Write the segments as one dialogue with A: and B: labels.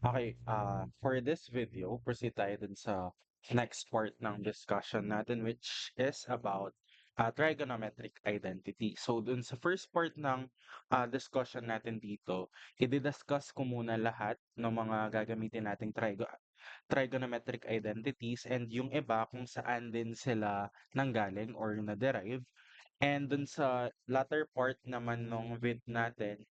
A: Okay, for this video, proceed tayo dun sa next part ng discussion natin which is about trigonometric identity. So dun sa first part ng discussion natin dito, i-discuss ko muna lahat ng mga gagamitin nating trigonometric identities and yung iba kung saan din sila nanggaling or na-derive. And dun sa latter part naman nung vid natin,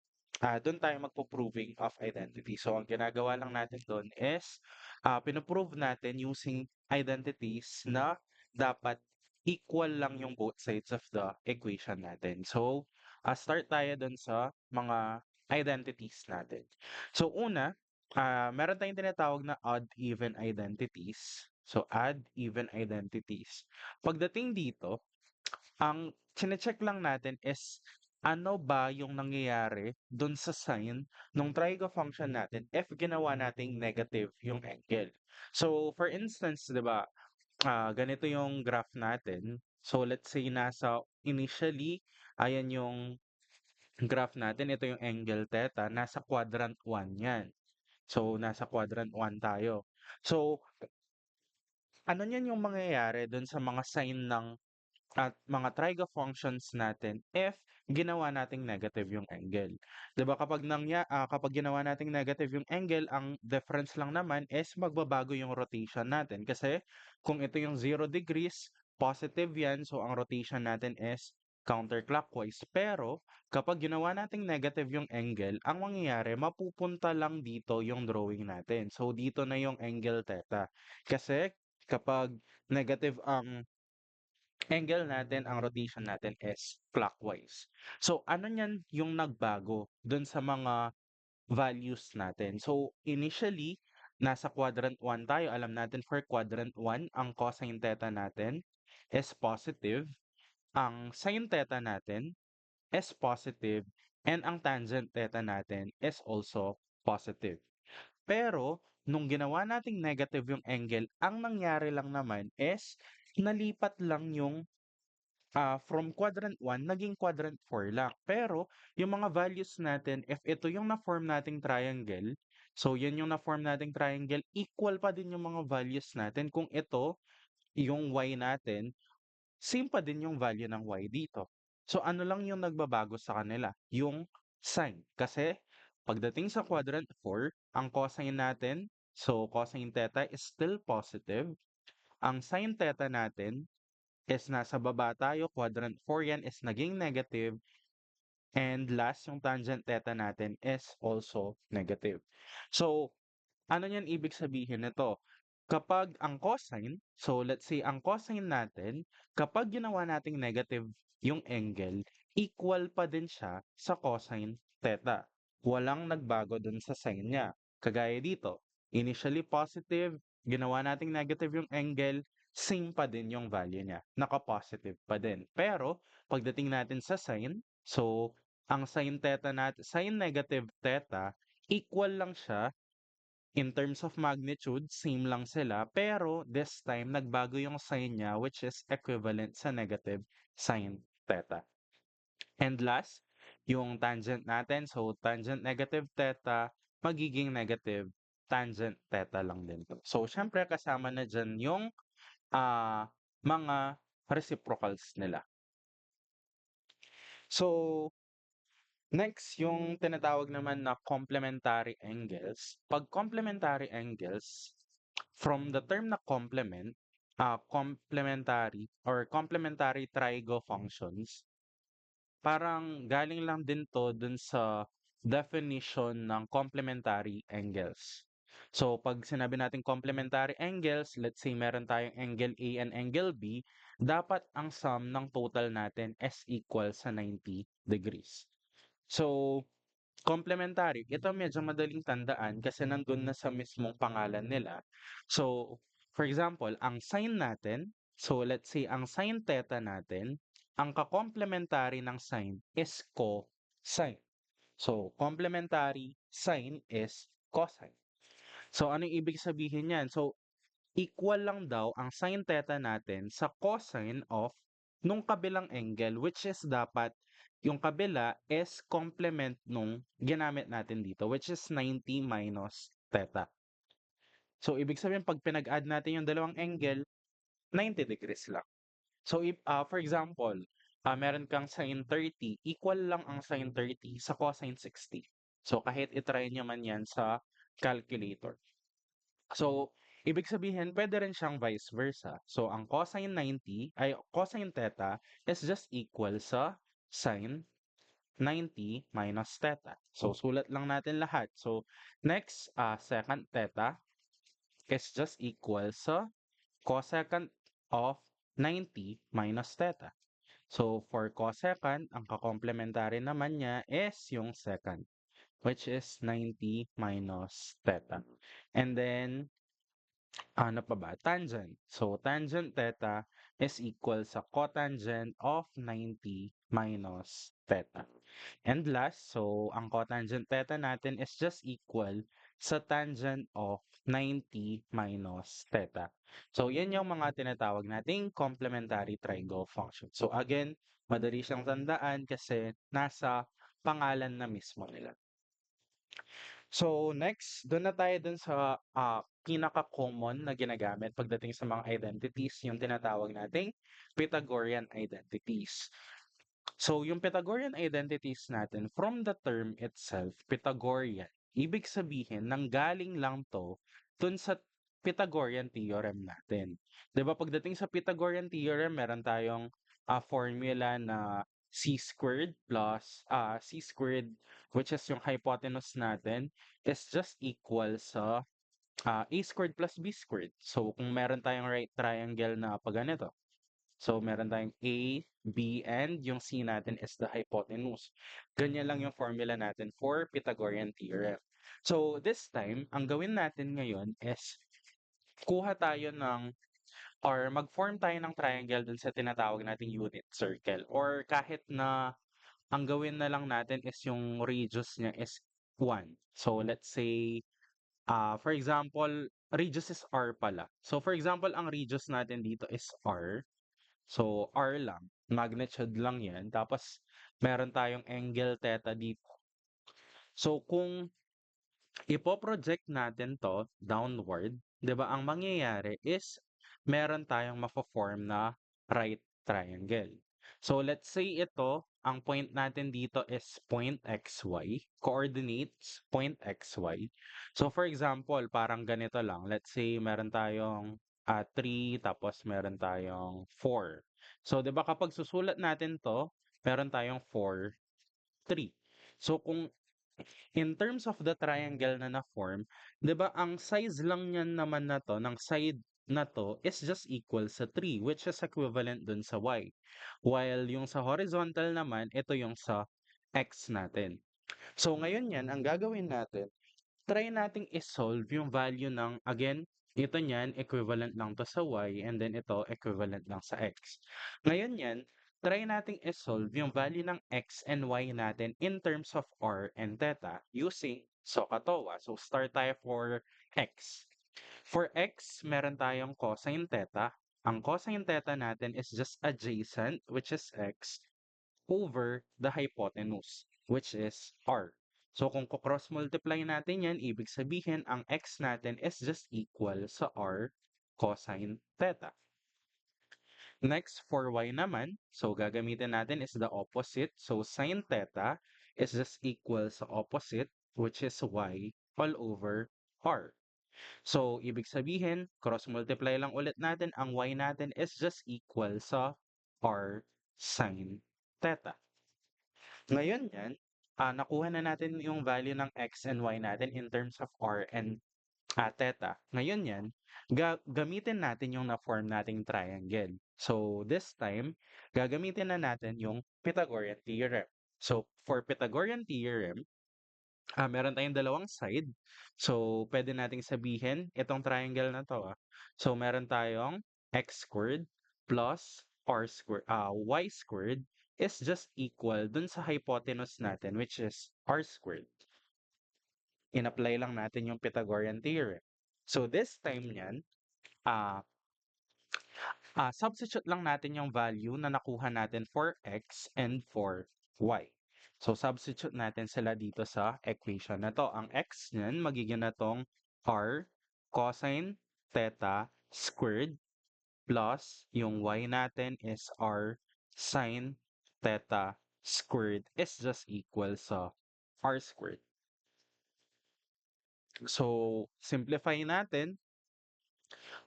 A: dun tayo magpo-proving of identity. So, ang ginagawa lang natin dun is, pino-prove natin using identities na dapat equal lang yung both sides of the equation natin. So, start tayo dun sa mga identities natin. So, una, meron tayong tinatawag na odd-even identities. So, odd-even identities. Pagdating dito, ang chine-check lang natin is ano ba yung nangyayari dun sa sign nung trigo function natin if ginawa nating negative yung angle. So, for instance, 'di ba, ganito yung graph natin. So, let's say initially, ayan yung graph natin, ito yung angle theta, nasa quadrant 1 yan. So, nasa quadrant 1 tayo. So, ano niyan yung mangyayari dun sa mga sign ng at mga trigo functions natin if ginawa nating negative yung angle. 'Di ba kapag ginawa nating negative yung angle, ang difference lang naman is magbabago yung rotation natin kasi kung ito yung 0 degrees, positive yan, so ang rotation natin is counterclockwise. Pero kapag ginawa nating negative yung angle, ang mangyayari mapupunta lang dito yung drawing natin. So dito na yung angle theta. Kasi kapag negative ang angle natin, ang rotation natin is clockwise. So, ano niyan yung nagbago dun sa mga values natin? So, initially, nasa quadrant 1 tayo. Alam natin for quadrant 1, ang cosine theta natin is positive. Ang sine theta natin is positive. And ang tangent theta natin is also positive. Pero, nung ginawa nating negative yung angle, ang nangyari lang naman is nalipat lang yung from quadrant 1 naging quadrant 4 lang. Pero yung mga values natin, if ito yung na-form nating triangle, so yan yung na-form nating triangle, equal pa din yung mga values natin. Kung ito, yung y natin, same pa din yung value ng y dito. So ano lang yung nagbabago sa kanila? Yung sign. Kasi pagdating sa quadrant 4, ang cosine natin, so cosine theta is still positive. Ang sine theta natin is nasa baba tayo, quadrant 4 yan is naging negative, and last, yung tangent theta natin is also negative. So, ano niyan ibig sabihin nito? Kapag ang cosine, so let's say ang cosine natin, kapag ginawa nating negative yung angle, equal pa din siya sa cosine theta. Walang nagbago dun sa sign niya. Kagaya dito, initially positive, ginawa nating negative yung angle, same pa din yung value niya. Naka-positive pa din. Pero, pagdating natin sa sign, so ang sin theta natin, sin negative theta, equal lang siya in terms of magnitude, same lang sila, pero this time nagbago yung sign niya which is equivalent sa negative sin theta. And last, yung tangent natin, so tangent negative theta, magiging negative tangent theta lang din to. So, syempre kasama na dyan yung mga reciprocals nila. So, next, yung tinatawag naman na complementary angles. Pag complementary angles, from the term na complement, complementary or complementary trigo functions, parang galing lang din to dun sa definition ng complementary angles. So, pag sinabi natin complementary angles, let's say meron tayong angle A and angle B, dapat ang sum ng total natin is equal sa 90 degrees. So, complementary, ito medyo madaling tandaan kasi nandun na sa mismong pangalan nila. So, for example, ang sine natin, so let's say ang sine theta natin, ang ka-complementary ng sine is cosine. So, complementary sine is cosine. So, ano yung ibig sabihin yan? So, equal lang daw ang sine theta natin sa cosine of nung kabilang angle, which is dapat yung kabila is complement nung ginamit natin dito, which is 90 minus theta. So, ibig sabihin, pag pinag-add natin yung dalawang angle, 90 degrees lang. So, for example, meron kang sin 30, equal lang ang sin 30 sa cosine 60. So, kahit itry nyo man yan sa calculator. So, ibig sabihin, pwede rin siyang vice versa. So, ang cosine theta is just equal sa sine 90 minus theta. So, sulat lang natin lahat. So, next, second theta is just equal sa cosecant of 90 minus theta. So, for cosecant, ang kakomplementary naman niya is yung secant, which is 90 minus theta. And then, ano pa ba? Tangent. So, tangent theta is equal sa cotangent of 90 minus theta. And last, so ang cotangent theta natin is just equal sa tangent of 90 minus theta. So, yan yung mga tinatawag nating complementary triangle function. So, again, madali siyang tandaan kasi nasa pangalan na mismo nila. So, next, doon na tayo dun sa pinaka-common na ginagamit pagdating sa mga identities, yung tinatawag nating Pythagorean identities. So, yung Pythagorean identities natin, from the term itself, Pythagorean, ibig sabihin, nanggaling lang to dun sa Pythagorean theorem natin. 'Di ba pagdating sa Pythagorean theorem, meron tayong formula na c squared plus c squared, which is yung hypotenuse natin, is just equal sa a squared plus b squared. So, kung meron tayong right triangle na pag ganito, so, meron tayong A, B, and yung C natin is the hypotenuse. Ganyan lang yung formula natin for Pythagorean theorem. So, this time, ang gawin natin ngayon is kuha tayo ng or mag-form tayo ng triangle dun sa tinatawag nating unit circle. Or kahit na ang gawin na lang natin is yung radius niya is 1. So, let's say, for example, radius is R pala. So, for example, ang radius natin dito is R. So, R lang. Magnitude lang yan. Tapos, meron tayong angle theta dito. So, kung ipo-project natin to downward, 'di ba? Ang mangyayari is meron tayong mafo-form na right triangle. So let's say ito, ang point natin dito is point XY, coordinates point XY. So for example, parang ganito lang. Let's say meron tayong 3 tapos meron tayong 4. So 'di ba kapag susulat natin 'to, meron tayong 4, 3. So kung in terms of the triangle na na-form, 'di ba ang size lang niyan naman na 'to, ng side na 'to is just equal sa 3, which is equivalent dun sa y. While yung sa horizontal naman, ito yung sa x natin. So ngayon yan, ang gagawin natin, try nating i-solve yung value ng, again, ito niyan, equivalent lang to sa y, and then ito, equivalent lang sa x. Ngayon yan, try nating i-solve yung value ng x and y natin in terms of r and theta using SOHCAHTOA. So, start tayo for x. For x, meron tayong cosine theta. Ang cosine theta natin is just adjacent, which is x, over the hypotenuse, which is r. So kung cross multiply natin yan, ibig sabihin ang x natin is just equal sa r cosine theta. Next, for y naman, so gagamitin natin is the opposite. So sine theta is just equal sa opposite, which is y all over r. So, ibig sabihin, cross-multiply lang ulit natin, ang y natin is just equal sa r sine theta. Ngayon yan, nakuha na natin yung value ng x and y natin in terms of r and theta. Ngayon yan, gamitin natin yung na-form nating triangle. So, this time, gagamitin na natin yung Pythagorean theorem. So, for Pythagorean theorem, meron tayong dalawang side. So, pwede nating sabihin, itong triangle na to. So, meron tayong x squared plus y squared is just equal dun sa hypotenuse natin, which is r squared. In-apply lang natin yung Pythagorean theorem. So, this time niyan, ah substitute lang natin yung value na nakuha natin for x and for y. So, substitute natin sila dito sa equation na to. Ang x niyan, magiging na tong r cosine theta squared plus yung y natin is r sine theta squared is just equal sa r squared. So, simplify natin,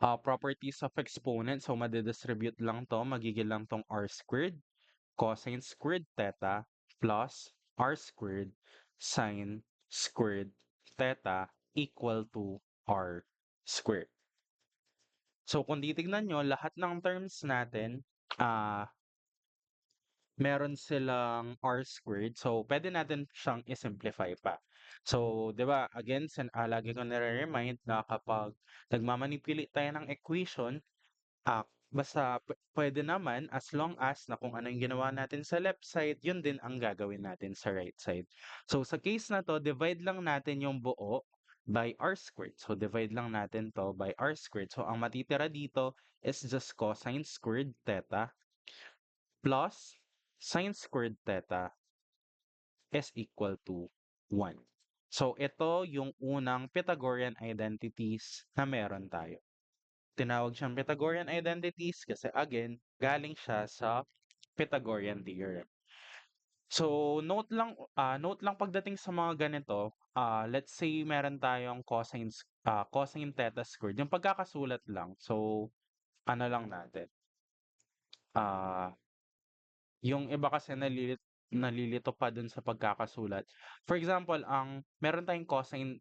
A: properties of exponent. So, madidistribute lang to, magiging lang tong r squared cosine squared theta plus r squared sine squared theta equal to r squared. So kung titignan nyo, lahat ng terms natin, ah meron silang r squared. So pwede natin siyang i-simplify pa. So, 'di ba, again, lagi ko nare-remind na kapag nagmamanipulate tayo ng equation, basta puwede naman as long as na kung ano yung ginawa natin sa left side, yun din ang gagawin natin sa right side. So sa case na 'to, divide lang natin yung buo by r squared. So divide lang natin 'to by r squared. So ang matitira dito is just cosine squared theta plus sine squared theta is equal to 1. So ito yung unang Pythagorean identities na meron tayo. Tinawag siyang Pythagorean identities kasi again, galing siya sa Pythagorean theorem. So note lang pagdating sa mga ganito, let's say meron tayong cosine theta squared, yung pagkakasulat lang. So ano lang natin, ah, yung iba kasi nalilito pa dun sa pagkakasulat. For example, meron tayong cosine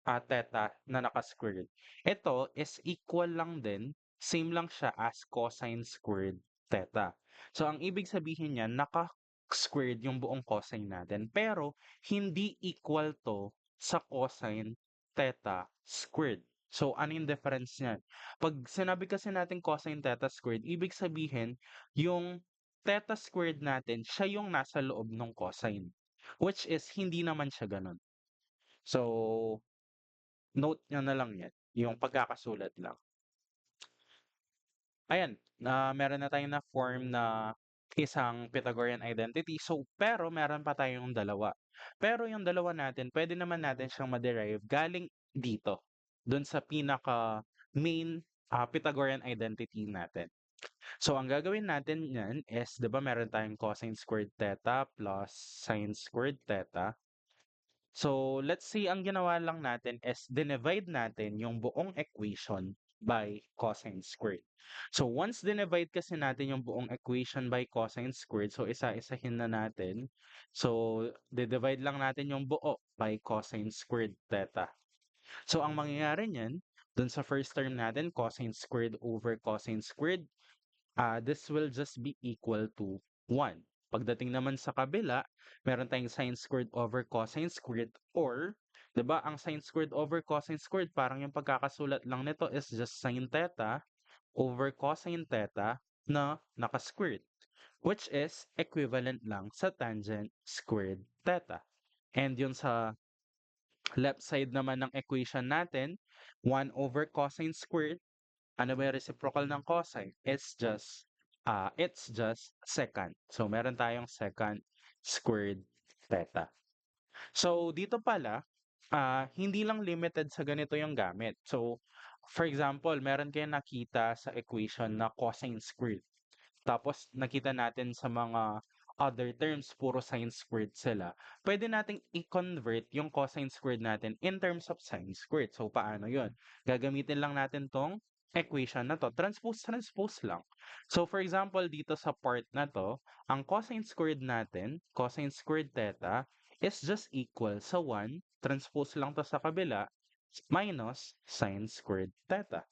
A: theta na naka-squared. Ito is equal lang din, same lang siya as cosine squared theta. So, ang ibig sabihin niyan, naka-squared yung buong cosine natin, pero hindi equal to sa cosine theta squared. So, ano yung difference niyan? Pag sinabi kasi natin cosine theta squared, ibig sabihin, yung theta squared natin, siya yung nasa loob ng cosine. Which is, hindi naman siya ganun. So, note niyo na lang 'yan, yung pagkakasulat lang. Ayan, meron na tayong na-form na isang Pythagorean identity. So, pero meron pa tayong dalawa. Pero yung dalawa natin, pwede naman natin siyang ma-derive galing dito, dun sa pinaka-main, Pythagorean identity natin. So, ang gagawin natin niyan is, 'di ba meron tayong cosine squared theta plus sine squared theta. So, let's say ang ginawa lang natin is dinivide natin yung buong equation by cosine squared. So, once dinivide kasi natin yung buong equation by cosine squared, so isa-isahin na natin. So, divide lang natin yung buo by cosine squared theta. So, ang mangyayari niyan, dun sa first term natin, cosine squared over cosine squared, this will just be equal to 1. Pagdating naman sa kabila, meron tayong sine squared over cosine squared or, 'di ba, ang sine squared over cosine squared parang yung pagkakasulat lang nito is just sine theta over cosine theta na naka-squared, which is equivalent lang sa tangent squared theta. And yun sa left side naman ng equation natin, 1 over cosine squared, ano ba yung reciprocal ng cosine? It's just secant. So, meron tayong secant squared theta. So, dito pala, hindi lang limited sa ganito yung gamit. So, for example, meron kayong nakita sa equation na cosine squared. Tapos nakita natin sa mga other terms, puro sine squared sila. Pwede nating i-convert yung cosine squared natin in terms of sine squared. So, paano yun? Gagamitin lang natin tong equation na to. Transpose lang. So, for example, dito sa part na to, ang cosine squared natin, cosine squared theta, is just equal sa 1, transpose lang to sa kabila, minus sine squared theta.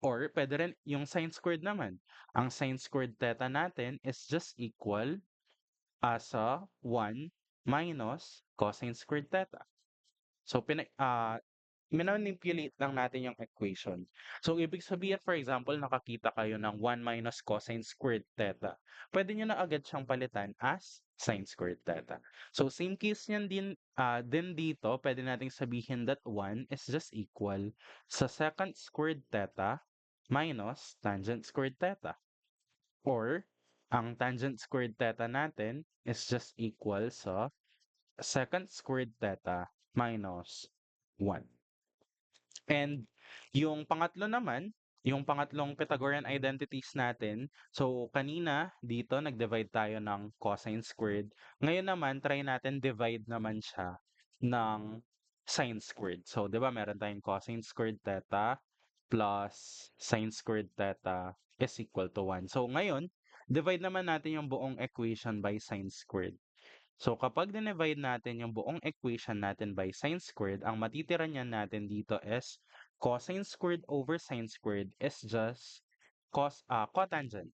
A: Or puwede rin yung sine squared naman. Ang sine squared theta natin is just equal, sa 1 minus cosine squared theta. So minanipulate lang natin yung equation. So ibig sabihin, for example, nakakita kayo ng 1 minus cosine squared theta. Puwede niyo na agad siyang palitan as sine squared theta. So same case niyan din dito, puwede nating sabihin that 1 is just equal sa secant squared theta minus tangent squared theta. Or Ang tangent squared theta natin is just equal sa secant squared theta minus 1. And yung pangatlo naman, yung pangatlong Pythagorean identities natin, so kanina dito nag-divide tayo ng cosine squared. Ngayon naman, try natin divide naman siya ng sine squared. So, di ba meron tayong cosine squared theta plus sine squared theta is equal to 1. So, ngayon, divide naman natin yung buong equation by sine squared. So kapag dinivide natin yung buong equation natin by sine squared, ang matitira niyan natin dito is cosine squared over sine squared is just cotangent.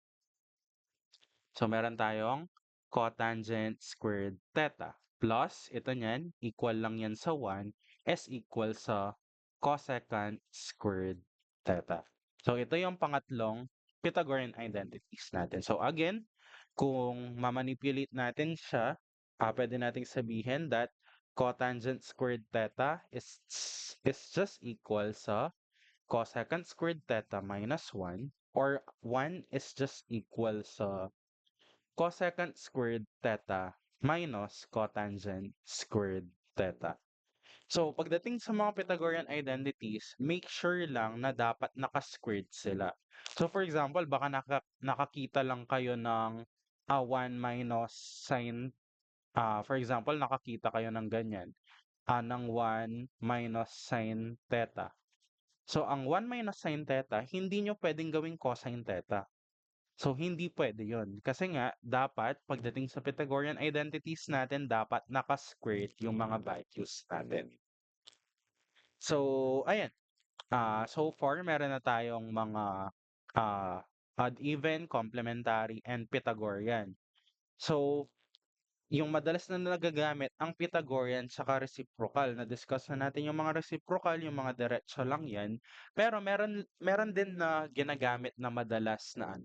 A: So meron tayong cotangent squared theta plus ito niyan, equal lang yan sa 1 is equal sa cosecant squared theta. So ito yung pangatlong Pythagorean identities natin. So again, kung mamanipulate natin siya, pwede nating sabihin that cotangent squared theta is just equal sa cosecant squared theta minus 1 or 1 is just equal sa cosecant squared theta minus cotangent squared theta. So, pagdating sa mga Pythagorean identities, make sure lang na dapat naka-squared sila. So, for example, baka nakakita lang kayo ng 1 minus sine, for example, nakakita kayo ng ganyan, ng 1 minus sine theta. So, ang 1 minus sine theta, hindi nyo pwedeng gawing cosine theta. So, hindi pwede yun. Kasi nga, dapat, pagdating sa Pythagorean identities natin, dapat naka-squared yung mga values natin. So, ayan. So far, meron na tayong mga odd-even, complementary, and Pythagorean. So, yung madalas na nagagamit, ang Pythagorean tsaka reciprocal. Na-discuss na natin yung mga reciprocal, yung mga diretso lang yan. Pero meron din na ginagamit na madalas na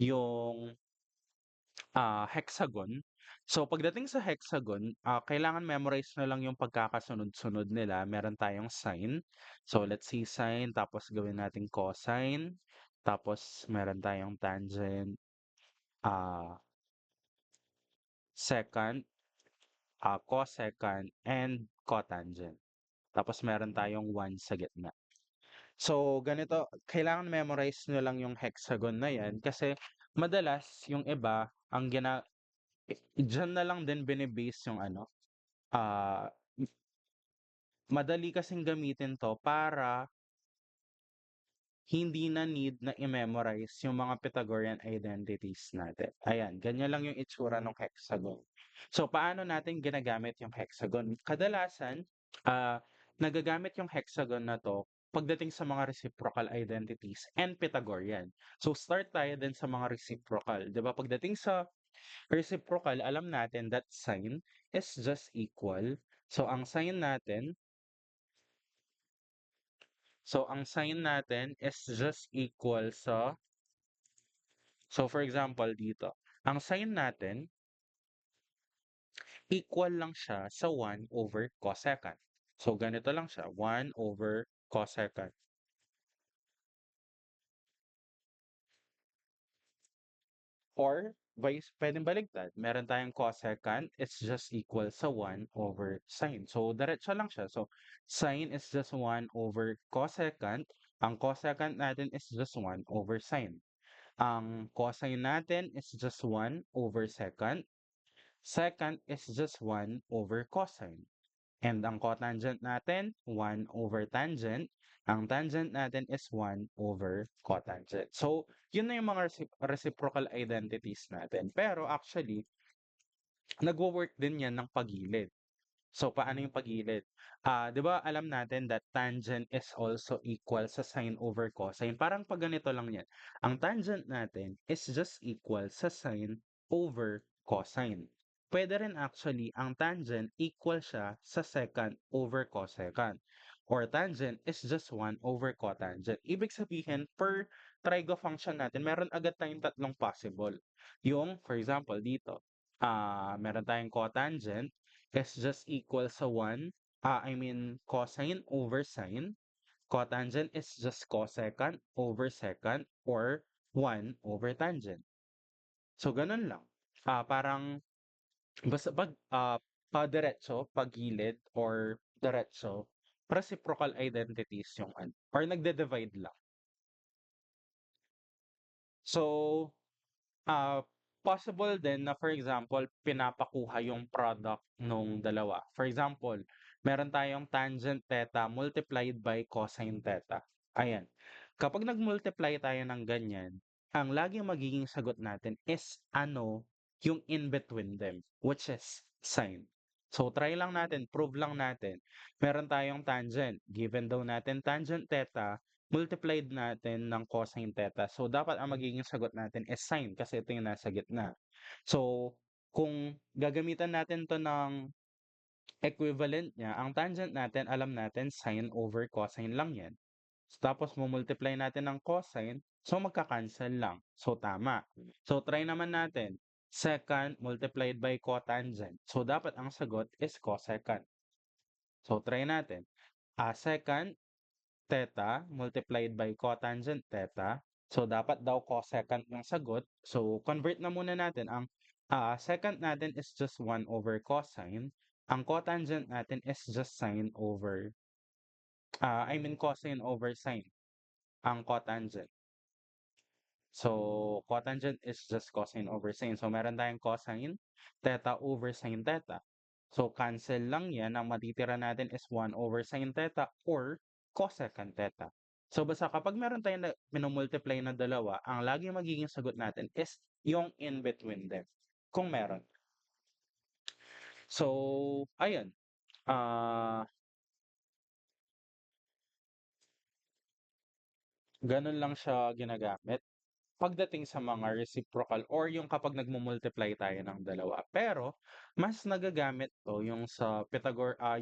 A: yung hexagon. So, pagdating sa hexagon, kailangan memorize na lang yung pagkakasunod-sunod nila. Meron tayong sine. So, let's see sine, tapos gawin natin cosine. Tapos, meron tayong tangent, ah, secant, cosecant, and cotangent. Tapos, meron tayong 1 sa gitna. So, ganito, kailangan memorize nyo lang yung hexagon na yan kasi madalas yung iba, diyan na lang din binibase yung ah, madali kasing gamitin 'to para hindi na need na i-memorize yung mga Pythagorean identities natin. Ayan, ganyan lang yung itsura ng hexagon. So, paano natin ginagamit yung hexagon? Kadalasan, ah, nagagamit yung hexagon na 'to pagdating sa mga reciprocal identities and Pythagorean. So, start tayo din sa mga reciprocal, 'di ba? Pagdating sa reciprocal, alam natin that sign is just equal. So, ang sign natin is just equal sa, so for example dito, ang sign natin equal lang siya sa 1 over cosecant. So, ganito lang siya, 1 over cosecant. Or, pwedeng baligtad. Meron tayong cosecant, it's just equal sa 1 over sine. So, diretso lang siya. So, sine is just 1 over cosecant. Ang cosecant natin is just 1 over sine. Ang cosine natin is just 1 over secant. Secant is just 1 over cosine. And ang cotangent natin, 1 over tangent. Ang tangent natin is 1 over cotangent. So, yun na yung mga reciprocal identities natin. Pero actually, nagwo-work din yan ng pagilid. So, paano yung pagilid? 'Di ba alam natin that tangent is also equal sa sine over cosine. Parang pag ganito lang yan. Ang tangent natin is just equal sa sine over cosine. Pwede rin actually ang tangent equal siya sa secant over cosecant. Or tangent is just 1 over cotangent. Ibig sabihin, per trigo function natin, meron agad tayong tatlong possible. Yung, for example, dito, meron tayong cotangent is just equal sa 1, I mean cosine over sine. Cotangent is just cosecant over secant or 1 over tangent. So, ganun lang. Parang basta padiretso, pagilid, or diretso, reciprocal identities yung ano, or nagde-divide lang. So, Ah, possible din na for example, pinapakuha yung product nung dalawa. For example, meron tayong tangent theta multiplied by cosine theta. Ayan. Kapag nag-multiply tayo ng ganyan, ang laging magiging sagot natin is ano yung in between them, which is sine. So, try lang natin, prove lang natin. Meron tayong tangent. Given daw natin tangent theta, multiplied natin ng cosine theta. So, dapat ang magiging sagot natin is sine kasi ito yung nasa gitna. So, kung gagamitan natin to ng equivalent niya, ang tangent natin, alam natin, sine over cosine lang yan. So, tapos, multiply natin ng cosine, so magka-cancel lang. So, tama. So, try naman natin. Secant multiplied by cotangent. So, dapat ang sagot is cosecant. So, try natin. Secant theta multiplied by cotangent theta. So, dapat daw cosecant yung sagot. So, convert na muna natin. Ang secant natin is just 1 over cosine. Ang cotangent natin is just sine over, cosine over sine. Ang cotangent. So, cotangent is just cosine over sine. So, meron tayong cosine theta over sine theta. So, cancel lang yan. Ang matitira natin is 1 over sine theta or cosecant theta. So, basta kapag meron tayong minumultiply na dalawa, ang lagi magiging sagot natin is yung in between them. Kung meron. So, ayun. Ah, ganun lang siya ginagamit pagdating sa mga reciprocal or yung kapag nagmumultiply tayo ng dalawa. Pero mas nagagamit 'to yung sa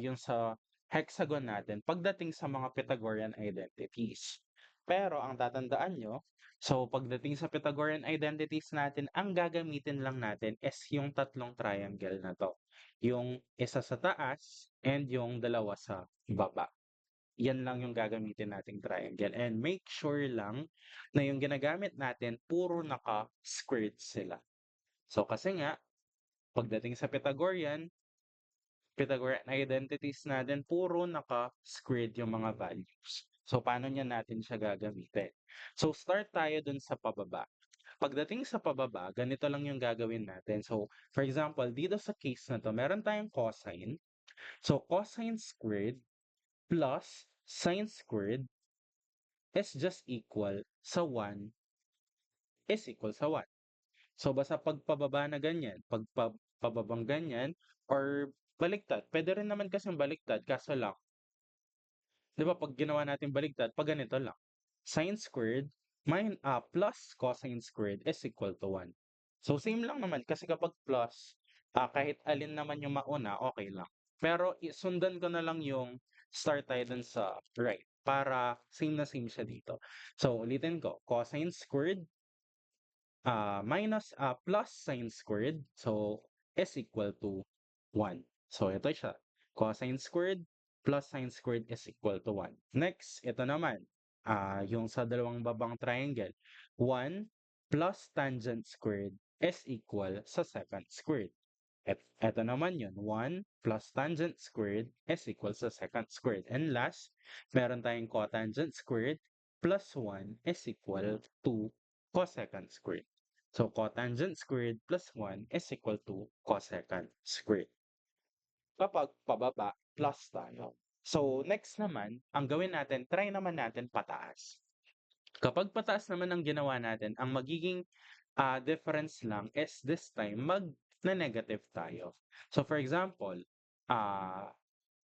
A: yung sa hexagon natin pagdating sa mga Pythagorean identities. Pero ang tatandaan nyo, so pagdating sa Pythagorean identities natin, ang gagamitin lang natin is yung tatlong triangle na 'to. Yung isa sa taas and yung dalawa sa baba. Yan lang yung gagamitin nating triangle and make sure lang na yung ginagamit natin puro naka-squared sila. So kasi nga, pagdating sa Pythagorean identities natin, puro naka-squared yung mga values. So paano niya natin siya gagamitin? So start tayo dun sa pababa. Pagdating sa pababa, ganito lang yung gagawin natin. So for example, dito sa case na to, meron tayong cosine. So cosine squared plus sine squared is just equal sa 1 is equal sa 1. So, basta pagpababa na ganyan, pagpababang ganyan, or baliktad. Pwede rin naman kasing baliktad, kaso lang, di ba pag ginawa natin baliktad, pag ganito lang. Sine squared plus cosine squared is equal to 1. So, same lang naman kasi kapag plus, kahit alin naman yung mauna, okay lang. Pero sundan ko na lang yung start tayo dun sa right para same na same siya dito. So, ulitin ko, cosine squared plus sine squared. So, is equal to 1. So, ito siya. Cosine squared plus sine squared is equal to 1. Next, ito naman. Yung sa dalawang babang triangle. 1 plus tangent squared is equal sa secant squared. Ito naman yun. 1 plus tangent squared is equal sa secant squared. And last, meron tayong cotangent squared plus 1 is equal to cosecant squared. So, cotangent squared plus 1 is equal to cosecant squared. Kapag pababa, plus tayo. So, next naman, ang gawin natin, try naman natin pataas. Kapag pataas naman ang ginawa natin, ang magiging difference lang is this time mag-negative tayo. So, for example,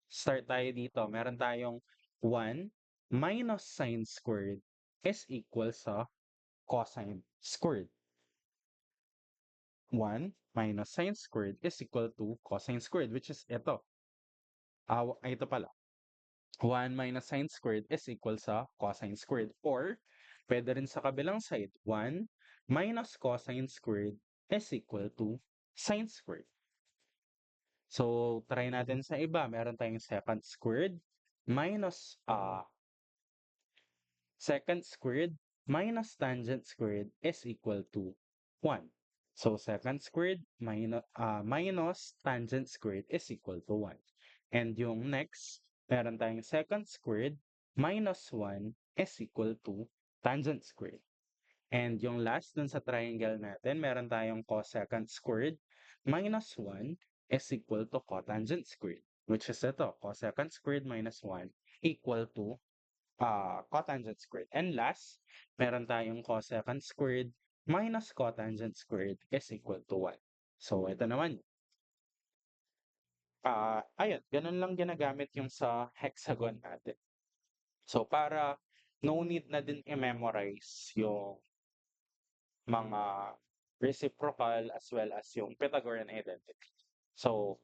A: start tayo dito. Meron tayong 1 minus sine squared is equal sa cosine squared. 1 minus sine squared is equal to cosine squared, which is ito. Ito pala. 1 minus sine squared is equal sa cosine squared. Or, pwede rin sa kabilang side, 1 minus cosine squared is equal to sine squared. So, try natin sa iba. Meron tayong secant squared minus secant squared minus tangent squared is equal to 1. So secant squared minus tangent squared is equal to 1. And yung next, meron tayong secant squared minus 1 is equal to tangent squared. And yung last dun sa triangle natin, meron tayong cosecant squared minus 1 is equal to cotangent squared, which is ito, cosecant squared minus 1 equal to cotangent squared. And last, meron tayong cosecant squared minus cotangent squared is equal to 1. So, ito naman. Ayun, ganun lang ginagamit yung sa hexagon natin. So, para no need na din i-memorize yung mga reciprocal as well as yung Pythagorean identity. So,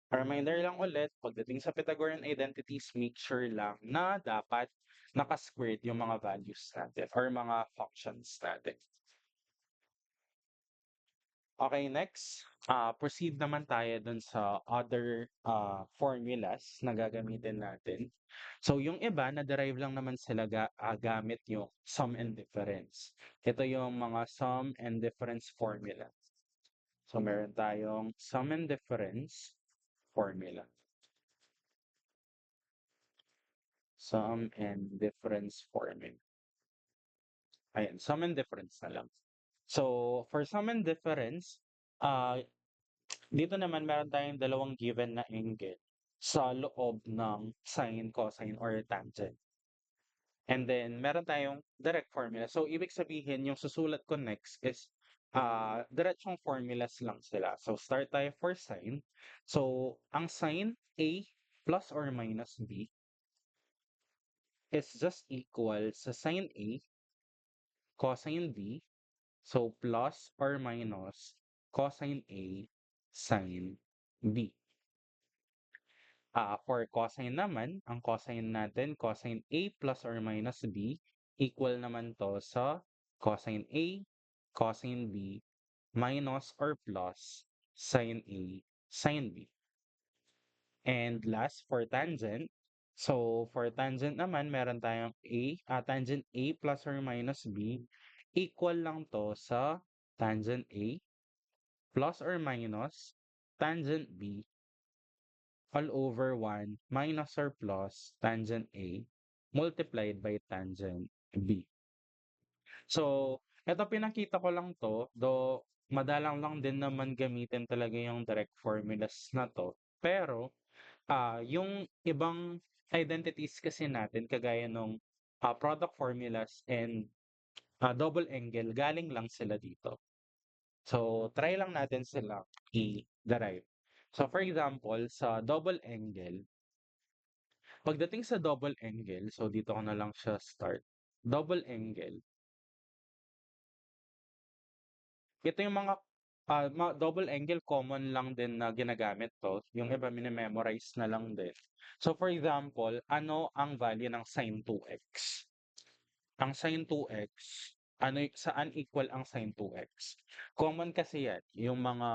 A: a reminder lang ulit, pagdating sa Pythagorean identities, make sure lang na dapat naka-squared yung mga values natin or mga functions natin. Okay, next, proceed naman tayo dun sa other formulas na gagamitin natin. So, yung iba, na-derive lang naman sila gamit yung sum and difference. Ito yung mga sum and difference formula. So, meron tayong sum and difference formula. Sum and difference formula. Ayan, sum and difference na lang. So, for sum and difference, uh, dito naman meron tayong dalawang given na angle sa loob ng sine, cosine, or tangent. And then, meron tayong direct formula. So, ibig sabihin, yung susulat ko next is diretsong formulas lang sila. So, start tayo for sine. So, ang sine A plus or minus B is just equal sa sine A cosine B. So, plus or minus cosine A sine B. For cosine naman, ang cosine natin, cosine A plus or minus B, equal naman to sa cosine A, cosine B, minus or plus sine A, sine B. And last, for tangent, so for tangent naman, meron tayong tangent A plus or minus B, equal lang to sa tangent A plus or minus tangent B all over 1 minus or plus tangent A multiplied by tangent B. So, eto pinakita ko lang to, though madalang lang din naman gamitin talaga yung direct formulas na to. Pero, yung ibang identities kasi natin, kagaya nung product formulas and double angle, galing lang sila dito. So, try lang natin sila i-derive. So, for example, sa double angle, pagdating sa double angle, so dito ko na lang siya start. Double angle. Ito yung mga double angle common lang din na ginagamit to. Yung iba minimemorize na lang din. So for example, ano ang value ng sin 2x? Ang sin 2x, saan equal ang sin 2x? Common kasi yan, yung mga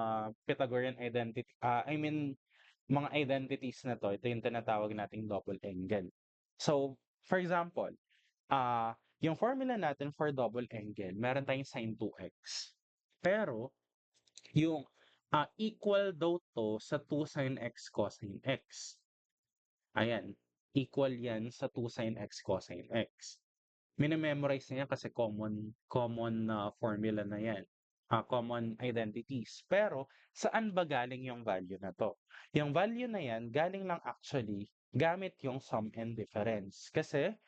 A: Pythagorean identity, mga identities na to, ito yung tinatawag nating double angle. So, for example, yung formula natin for double angle, meron tayong sin 2x. Pero, yung equal daw to sa 2 sin x cosine x. Ayan, equal yan sa 2 sin x cosine x. Minememorize na yan kasi common na formula na yan. Common identities. Pero, saan ba galing yung value na to? Yung value na yan, galing lang actually gamit yung sum and difference. Kasi,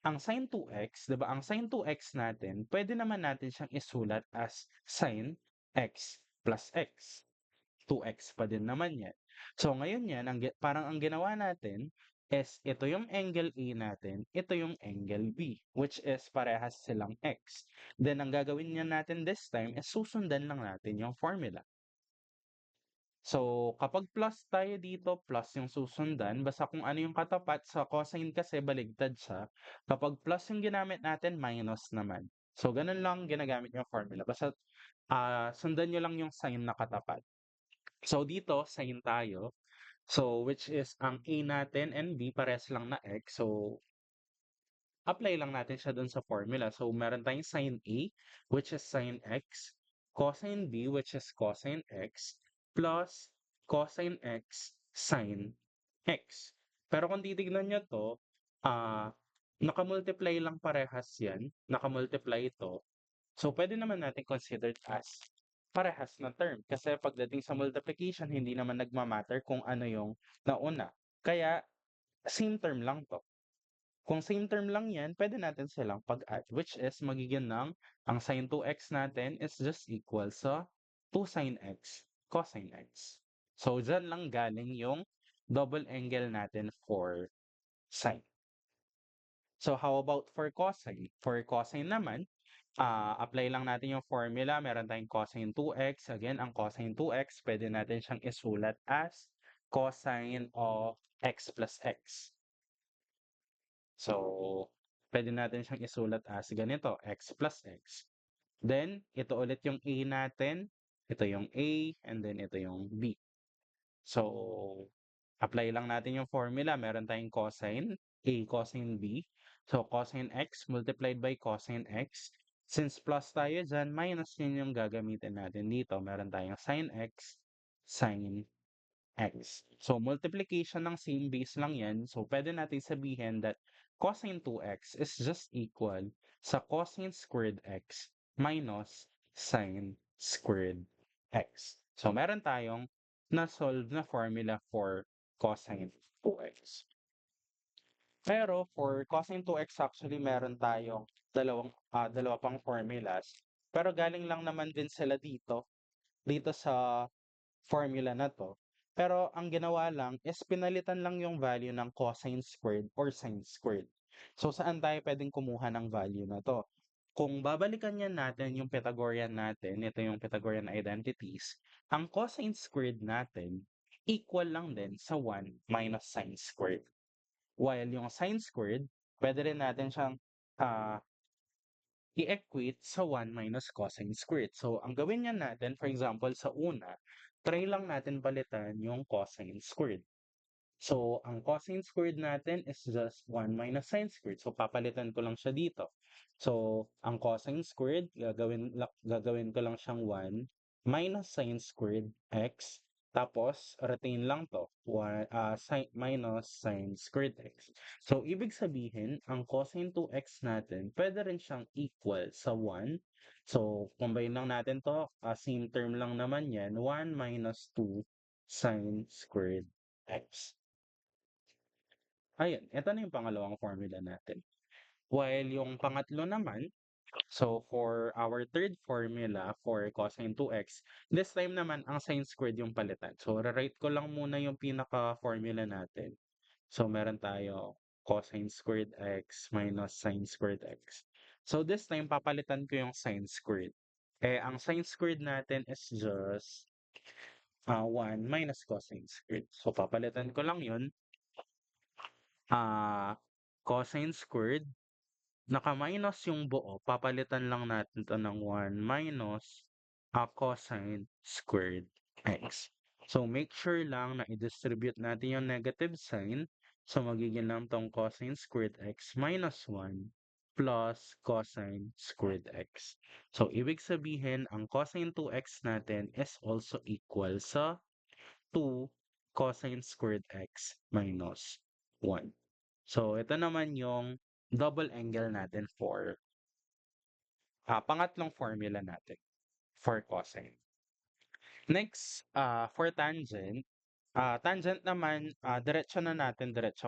A: ang sin 2x, 'di ba? Ang sin 2x natin, pwede naman natin siyang isulat as sin x plus x. 2x pa din naman yan. So ngayon yan, parang ang ginawa natin is ito yung angle A natin, ito yung angle B, which is parehas silang x. Then ang gagawin niya natin this time is susundan lang natin yung formula. So kapag plus tayo dito, plus yung susundan, basta kung ano yung katapat, sa cosine kasi baligtad siya. Kapag plus yung ginamit natin, minus naman. So ganun lang ginagamit yung formula. Basta sundan nyo lang yung sign na katapat. So dito, sin tayo. So which is ang A natin and B pares lang na x. So apply lang natin siya dun sa formula. So meron tayong sin A which is sin x cosine B, which is cosine x, plus cosine x sine x. Pero kung titignan nyo to, nakamultiply lang parehas yan, nakamultiply ito. So, pwede naman natin considered as parehas na term. Kasi pagdating sa multiplication, hindi naman nagmamatter kung ano yung nauna. Kaya, same term lang to. Kung same term lang yan, pwede natin silang pag-add, which is magiging ng ang sin 2x natin is just equal sa 2 sin x cosine x. So, dyan lang galing yung double angle natin for sine. So, how about for cosine? For cosine naman, apply lang natin yung formula. Meron tayong cosine 2x. Again, ang cosine 2x, pwede natin siyang isulat as cosine of x plus x. So, pwede natin siyang isulat as ganito, x plus x. Then, ito ulit yung A natin. Ito yung A, and then ito yung B. So, apply lang natin yung formula. Meron tayong cosine, A cosine B. So, cosine x multiplied by cosine x. Since plus tayo dyan, minus yun yung gagamitin natin dito. Meron tayong sin x, sin x. So, multiplication ng same base lang yan. So, pwede natin sabihin that cosine 2x is just equal sa cosine squared x minus sine squared x. So, meron tayong na-solve na formula for cosine 2x. Pero for cosine 2x actually meron tayong dalawa pang formulas. Pero galing lang naman din sila dito sa formula na 'to. Pero ang ginawa lang is pinalitan lang yung value ng cosine squared or sine squared. So, saan tayo pwedeng kumuha ng value na 'to? Kung babalikan yan natin yung Pythagorean natin, ito yung Pythagorean identities, ang cosine squared natin equal lang din sa 1 minus sine squared. While yung sine squared, pwede rin natin siyang ah, i-equate sa 1 minus cosine squared. So, ang gawin niyan natin, for example, sa una, try lang natin palitan yung cosine squared. So, ang cosine squared natin is just 1 minus sine squared. So, papalitan ko lang siya dito. So, ang cosine squared, gagawin ko lang siyang 1 minus sine squared x. Tapos, retain lang to, minus sine squared x. So, ibig sabihin, ang cosine 2x natin, pwede rin siyang equal sa 1. So, combine lang natin to, same term lang naman yan, 1 minus 2 sine squared x. Ayun, ito na yung pangalawang formula natin. While yung pangatlo naman, so for our third formula for cosine 2x, this time naman ang sine squared yung palitan. So, rewrite ko lang muna yung pinaka-formula natin. So, meron tayo cosine squared x minus sine squared x. So, this time, papalitan ko yung sine squared. Eh, ang sine squared natin is just 1 minus cosine squared. So, papalitan ko lang yun. Cosine squared, naka-minus yung buo, papalitan lang natin to ng 1 minus cosine squared x. So, make sure lang na i-distribute natin yung negative sign. So, magiging lang tong cosine squared x minus 1 plus cosine squared x. So, ibig sabihin, ang cosine 2x natin is also equal sa 2 cosine squared x minus 1. So, ito naman yung double angle natin for pangatlong formula natin for cosine. Next, for tangent, tangent naman, diretso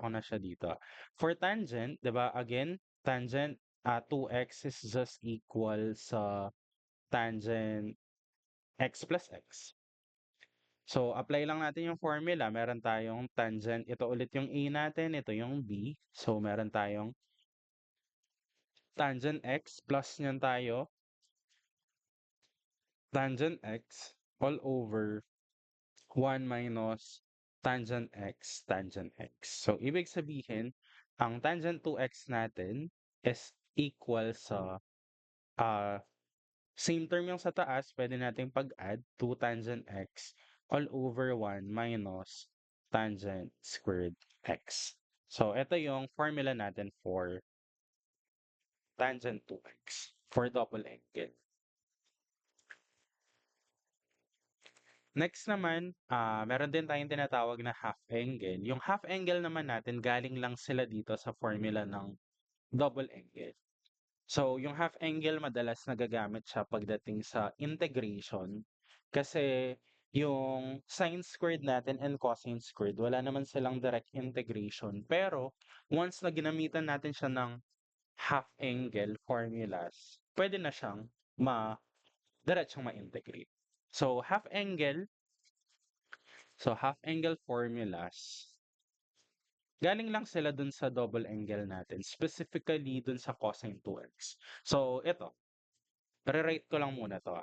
A: ko na siya dito. For tangent, 'di ba, again, tangent 2x is just equal sa tangent x plus x. So, apply lang natin yung formula. Meron tayong tangent, ito ulit yung A natin, ito yung B. So, meron tayong tangent x plus niyan tayo, tangent x all over 1 minus tangent x, tangent x. So, ibig sabihin, ang tangent 2x natin is equal sa, same term yung sa taas, pwede natin pag-add 2 tangent x all over 1 minus tangent squared x. So, ito yung formula natin for tangent 2x for double angle. Next naman, meron din tayong tinatawag na half angle. Yung half angle naman natin galing lang sila dito sa formula ng double angle. So, yung half angle madalas nagagamit siya pagdating sa integration kasi yung sine squared natin and cosine squared, wala naman silang direct integration. Pero once na ginamitan natin siya ng half angle formulas, pwede na siyang diretsong ma-integrate. So, half angle formulas, galing lang sila dun sa double angle natin, specifically dun sa cosine 2x. So, ito, re-rate ko lang muna to.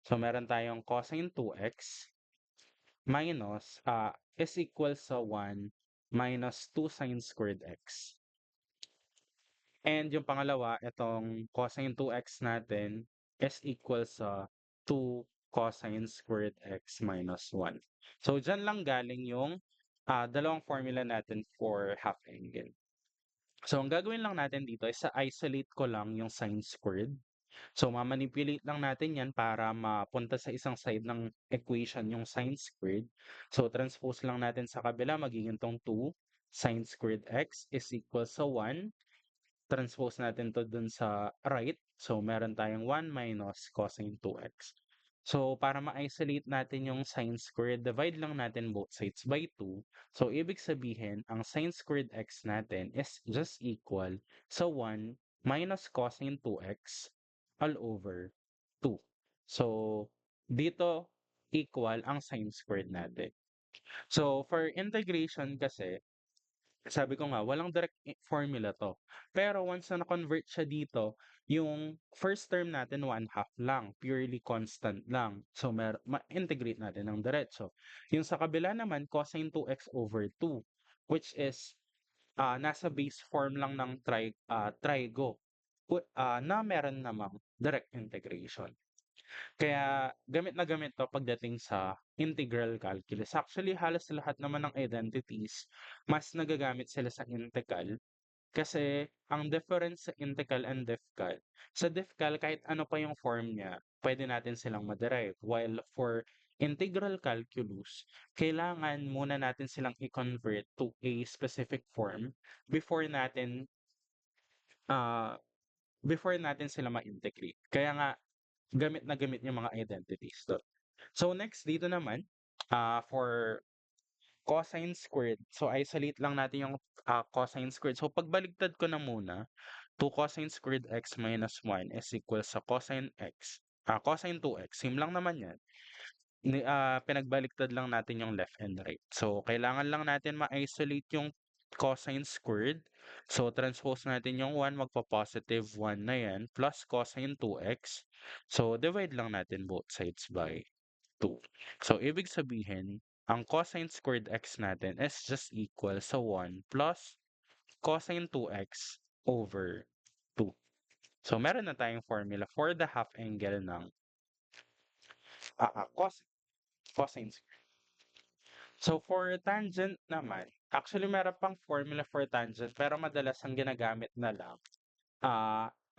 A: So, meron tayong cosine 2x minus is equal sa 1 minus 2 sine squared x. And yung pangalawa, itong cosine 2x natin is equal sa 2 cosine squared x minus 1. So, dyan lang galing yung dalawang formula natin for half angle. So, ang gagawin lang natin dito is isolate ko lang yung sine squared. So, mamanipulate lang natin yan para mapunta sa isang side ng equation yung sine squared. So, transpose lang natin sa kabila, magiging tong 2 sine squared x is equal sa 1. Transpose natin to dun sa right. So, meron tayong 1 minus cosine 2x. So, para ma-isolate natin yung sine squared, divide lang natin both sides by 2. So, ibig sabihin, ang sine squared x natin is just equal sa 1 minus cosine 2x all over 2. So, dito equal ang sine squared natin. So, for integration kasi, sabi ko nga, walang direct formula to. Pero once na na-convert siya dito, yung first term natin 1/2 lang, purely constant lang. So ma-integrate natin ng diretso. Yung sa kabila naman, cosine 2x over 2, which is nasa base form lang ng trigo na meron namang direct integration. Kaya gamit na gamit 'to pagdating sa integral calculus. Actually, halos lahat naman ng identities, mas nagagamit sila sa integral kasi ang difference sa integral and diffcal, sa diffcal kahit ano pa yung form niya, pwede natin silang ma-derive. While for integral calculus, kailangan muna natin silang i-convert to a specific form before natin ah, before natin sila ma-integrate. Kaya nga gamit na gamit yung mga identities dun. So next dito naman, for cosine squared, so isolate lang natin yung cosine squared. So pagbaligtad ko na muna, 2 cosine squared x minus 1 is equal sa cosine 2x. Same lang naman yan. Pinagbaliktad lang natin yung left and right. So kailangan lang natin ma-isolate yung cosine squared. So transpose natin yung 1, magpa-positive 1 na yan, plus cosine 2x. So divide lang natin both sides by 2. So ibig sabihin, ang cosine squared x natin is just equal sa 1 plus cosine 2x over 2. So meron na tayong formula for the half angle ng cosine squared. So for tangent naman, actually meron pang formula for tangent pero madalas ang ginagamit na lang.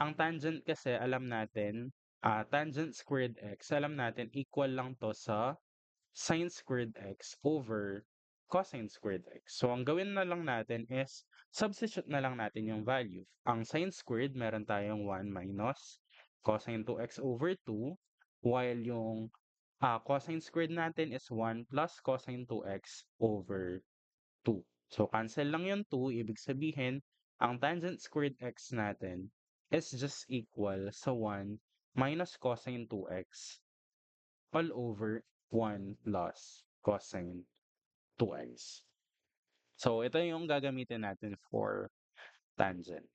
A: Ang tangent kasi alam natin, tangent squared x, alam natin equal lang to sa sine squared x over cosine squared x. So ang gawin na lang natin is substitute na lang natin yung value. Ang sine squared meron tayong 1 minus cosine 2x over 2 while yung cosine squared natin is 1 plus cosine 2x over 2. So, cancel lang yung 2. Ibig sabihin, ang tangent squared x natin is just equal sa 1 minus cosine 2x all over 1 plus cosine 2x. So, ito yung gagamitin natin for tangent.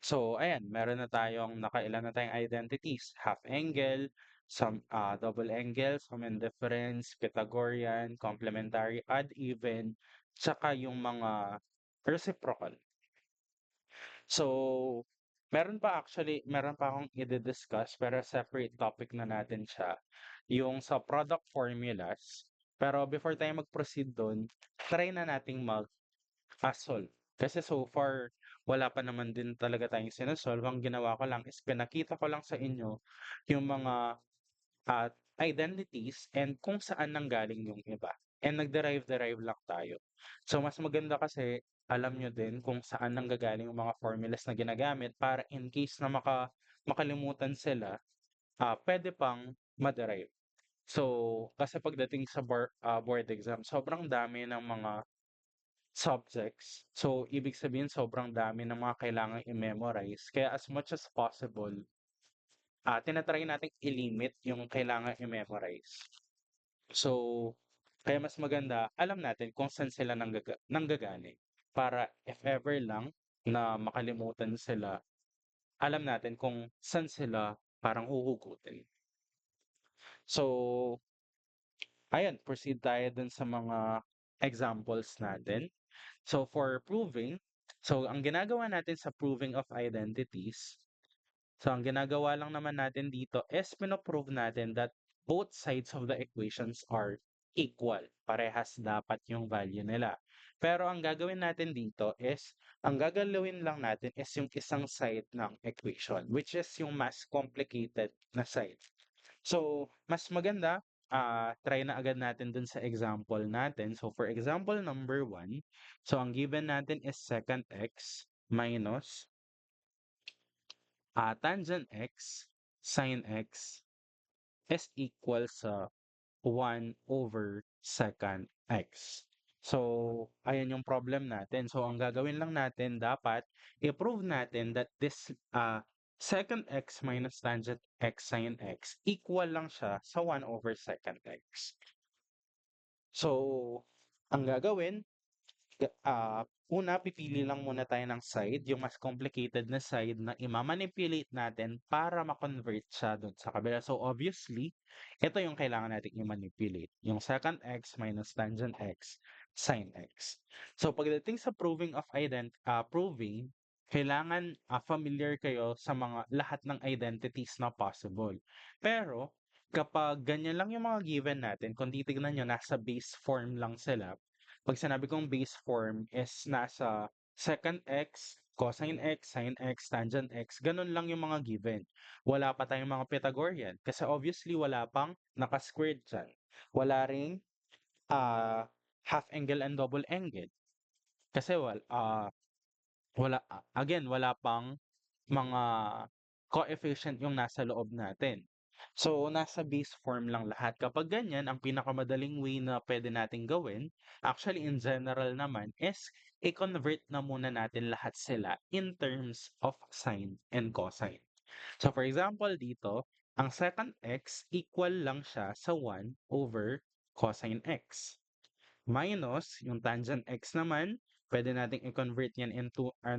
A: So, ayan, meron na tayong, nakailan na tayong identities. Half angle, double angle, sum and difference, Pythagorean, complementary, odd even, tsaka yung mga reciprocal. So, meron pa akong i-discuss pero separate topic na natin siya. Yung sa product formulas. Pero before tayo mag-proceed doon, try na nating solve. Kasi so far, wala pa naman din talaga tayong sinasolve. Ang ginawa ko lang is pinakita ko lang sa inyo yung mga identities and kung saan nanggaling yung iba. And nag-derive-derive lang tayo. So mas maganda kasi alam nyo din kung saan nanggagaling yung mga formulas na ginagamit para in case na makalimutan sila, pwede pang ma-derive. So, kasi pagdating sa board exam, sobrang dami ng mga subjects. So, ibig sabihin sobrang dami ng mga kailangang i-memorize. Kaya as much as possible, tinatry nating i-limit yung kailangan i-memorize. So, kaya mas maganda, alam natin kung saan sila nanggagaling. Para if ever lang na makalimutan sila, alam natin kung saan sila parang huhugutin. So, ayan, proceed tayo dun sa mga examples natin. So, for proving, so ang ginagawa natin sa proving of identities, so ang ginagawa lang naman natin dito is pinoprove natin that both sides of the equations are equal. Parehas dapat yung value nila. Pero ang gagawin natin dito is, ang gagalawin lang natin is yung isang side ng equation, which is yung mas complicated na side. So, mas maganda, try na agad natin dun sa example natin. So, for example number 1, so ang given natin is secant x minus tangent x sin x is equal sa 1/secant x. So, ayan yung problem natin. So, ang gagawin lang natin, dapat i-prove natin that this secant x minus tangent x sin x equal lang siya sa 1/secant x. So, ang gagawin, una, pipili lang muna tayo ng side, yung mas complicated na side na imamanipulate natin para ma-convert siya doon sa kabila. So, obviously, ito yung kailangan natin i-manipulate, yung secant x minus tangent x sin x. So, pagdating sa proving, kailangan familiar kayo sa mga lahat ng identities na possible. Pero, kapag ganyan lang yung mga given natin, kung titignan nyo, nasa base form lang sila. Pag sinabi kong base form is nasa secant x, cosine x, sin x, tangent x, ganun lang yung mga given. Wala pa tayong mga Pythagorean kasi obviously wala pang naka-squared dyan. Wala ring half angle and double angle kasi wala pang mga coefficient yung nasa loob natin. So, nasa base form lang lahat. Kapag ganyan, ang pinakamadaling way na pwede nating gawin, actually in general naman, is i-convert na muna natin lahat sila in terms of sine and cosine. So, for example, dito, ang secant x equal lang siya sa 1/cosine x. Minus, yung tangent x naman, pwede nating i-convert yan in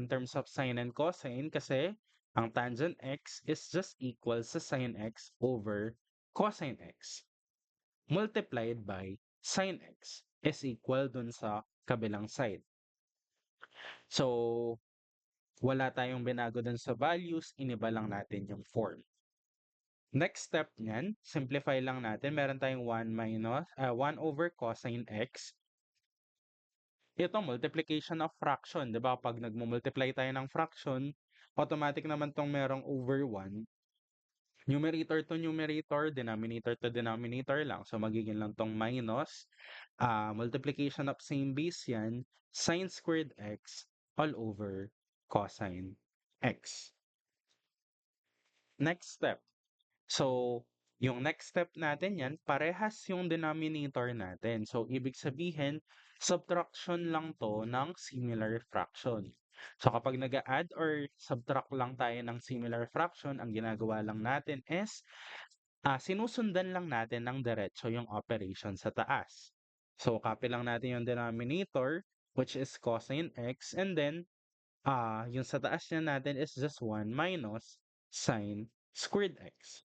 A: terms of sine and cosine kasi ang tangent x is just equal sa sine x over cosine x multiplied by sine x is equal dun sa kabilang side. So, wala tayong binago dun sa values, iniba lang natin yung form. Next step niyan, simplify lang natin. Meron tayong 1/cosine x. Ito, multiplication of fraction, 'di ba? Pag nagmo-multiply tayo ng fraction, automatic naman tong merong over 1. Numerator to numerator, denominator to denominator lang. So, magiging lang tong minus, multiplication of same base yan, sine squared x all over cosine x. Next step. So, yung next step natin yan, parehas yung denominator natin. So, ibig sabihin, subtraction lang to ng similar fraction. So, kapag nag-add or subtract lang tayo ng similar fraction, ang ginagawa lang natin is, sinusundan lang natin ng diretso yung operation sa taas. So, copy lang natin yung denominator, which is cosine x, and then, yung sa taas niya natin is just 1 minus sine squared x.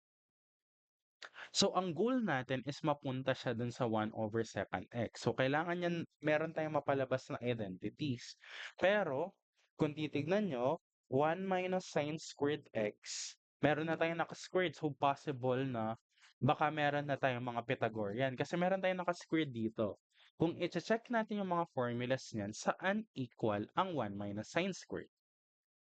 A: So, ang goal natin is mapunta siya dun sa 1/secant x. So, kailangan yan, meron tayong mapalabas na identities. Pero, kung titignan nyo, 1 minus sine squared x, meron na tayong naka-squared. So, possible na baka meron na tayong mga Pythagorean. Kasi meron tayong naka-squared dito. Kung i-check natin yung mga formulas niyan, saan equal ang 1 minus sine squared?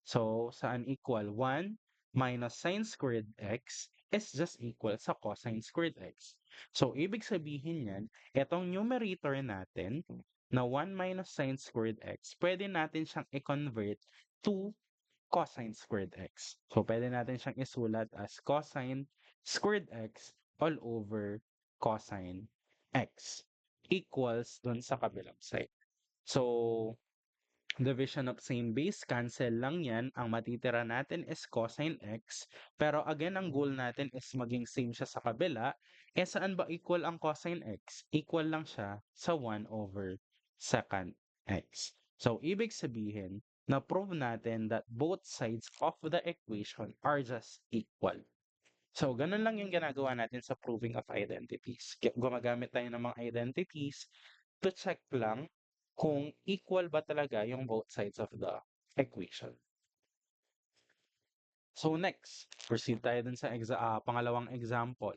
A: So, saan equal? 1 minus sine squared x is just equal sa cosine squared x. So, ibig sabihin yan, itong numerator natin na 1 minus sine squared x, pwede natin siyang i-convert to cosine squared x. So, pwede natin siyang isulat as cosine squared x all over cosine x equals dun sa kabilang side. So, division of same base, cancel lang yan. Ang matitira natin is cosine x. Pero again, ang goal natin is maging same siya sa kabila. Eh saan ba equal ang cosine x? Equal lang siya sa 1 over secant x. So, ibig sabihin, na-prove natin that both sides of the equation are just equal. So, ganun lang yung ginagawa natin sa proving of identities. Gumagamit tayo ng mga identities to check lang kung equal ba talaga yung both sides of the equation. So next, proceed tayo dun sa pangalawang example.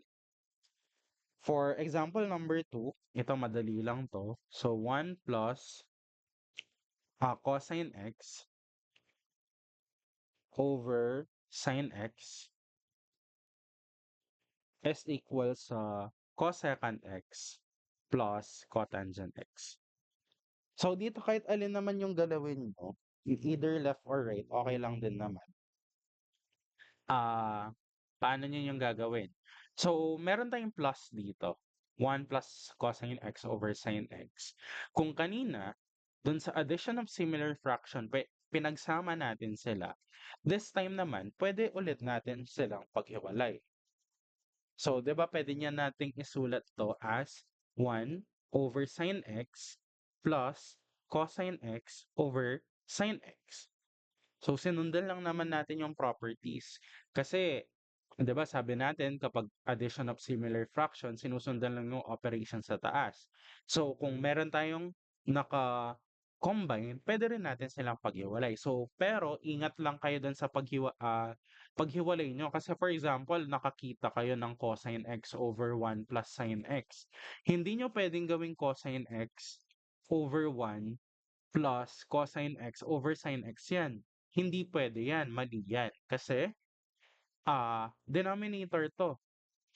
A: For example number 2, ito madali lang to. So 1 plus cosine x over sine x is equal sa cosecant x plus cotangent x. So dito kahit alin naman yung galawin mo, either left or right, okay lang din naman. Paano niyo yung gagawin? So, meron tayong plus dito. 1 plus cosine x over sine x. Kung kanina, dun sa addition of similar fraction, pinagsama natin sila. This time naman, pwede ulit natin silang paghiwalay. So, di ba pwede niya nating isulat to as 1 over sine x plus cosine x over sine x. So, sinundan lang naman natin yung properties. Kasi, di ba sabi natin kapag addition of similar fractions, sinusundan lang yung operation sa taas. So, kung meron tayong naka-combine, pwede rin natin silang paghiwalay. So, pero ingat lang kayo dun sa paghiwalay nyo. Kasi for example, nakakita kayo ng cosine x over 1 plus sine x. Hindi nyo pwedeng gawing cosine x over 1 plus cosine x over sine x yan. Hindi pwede yan, mali yan. Kasi, denominator to.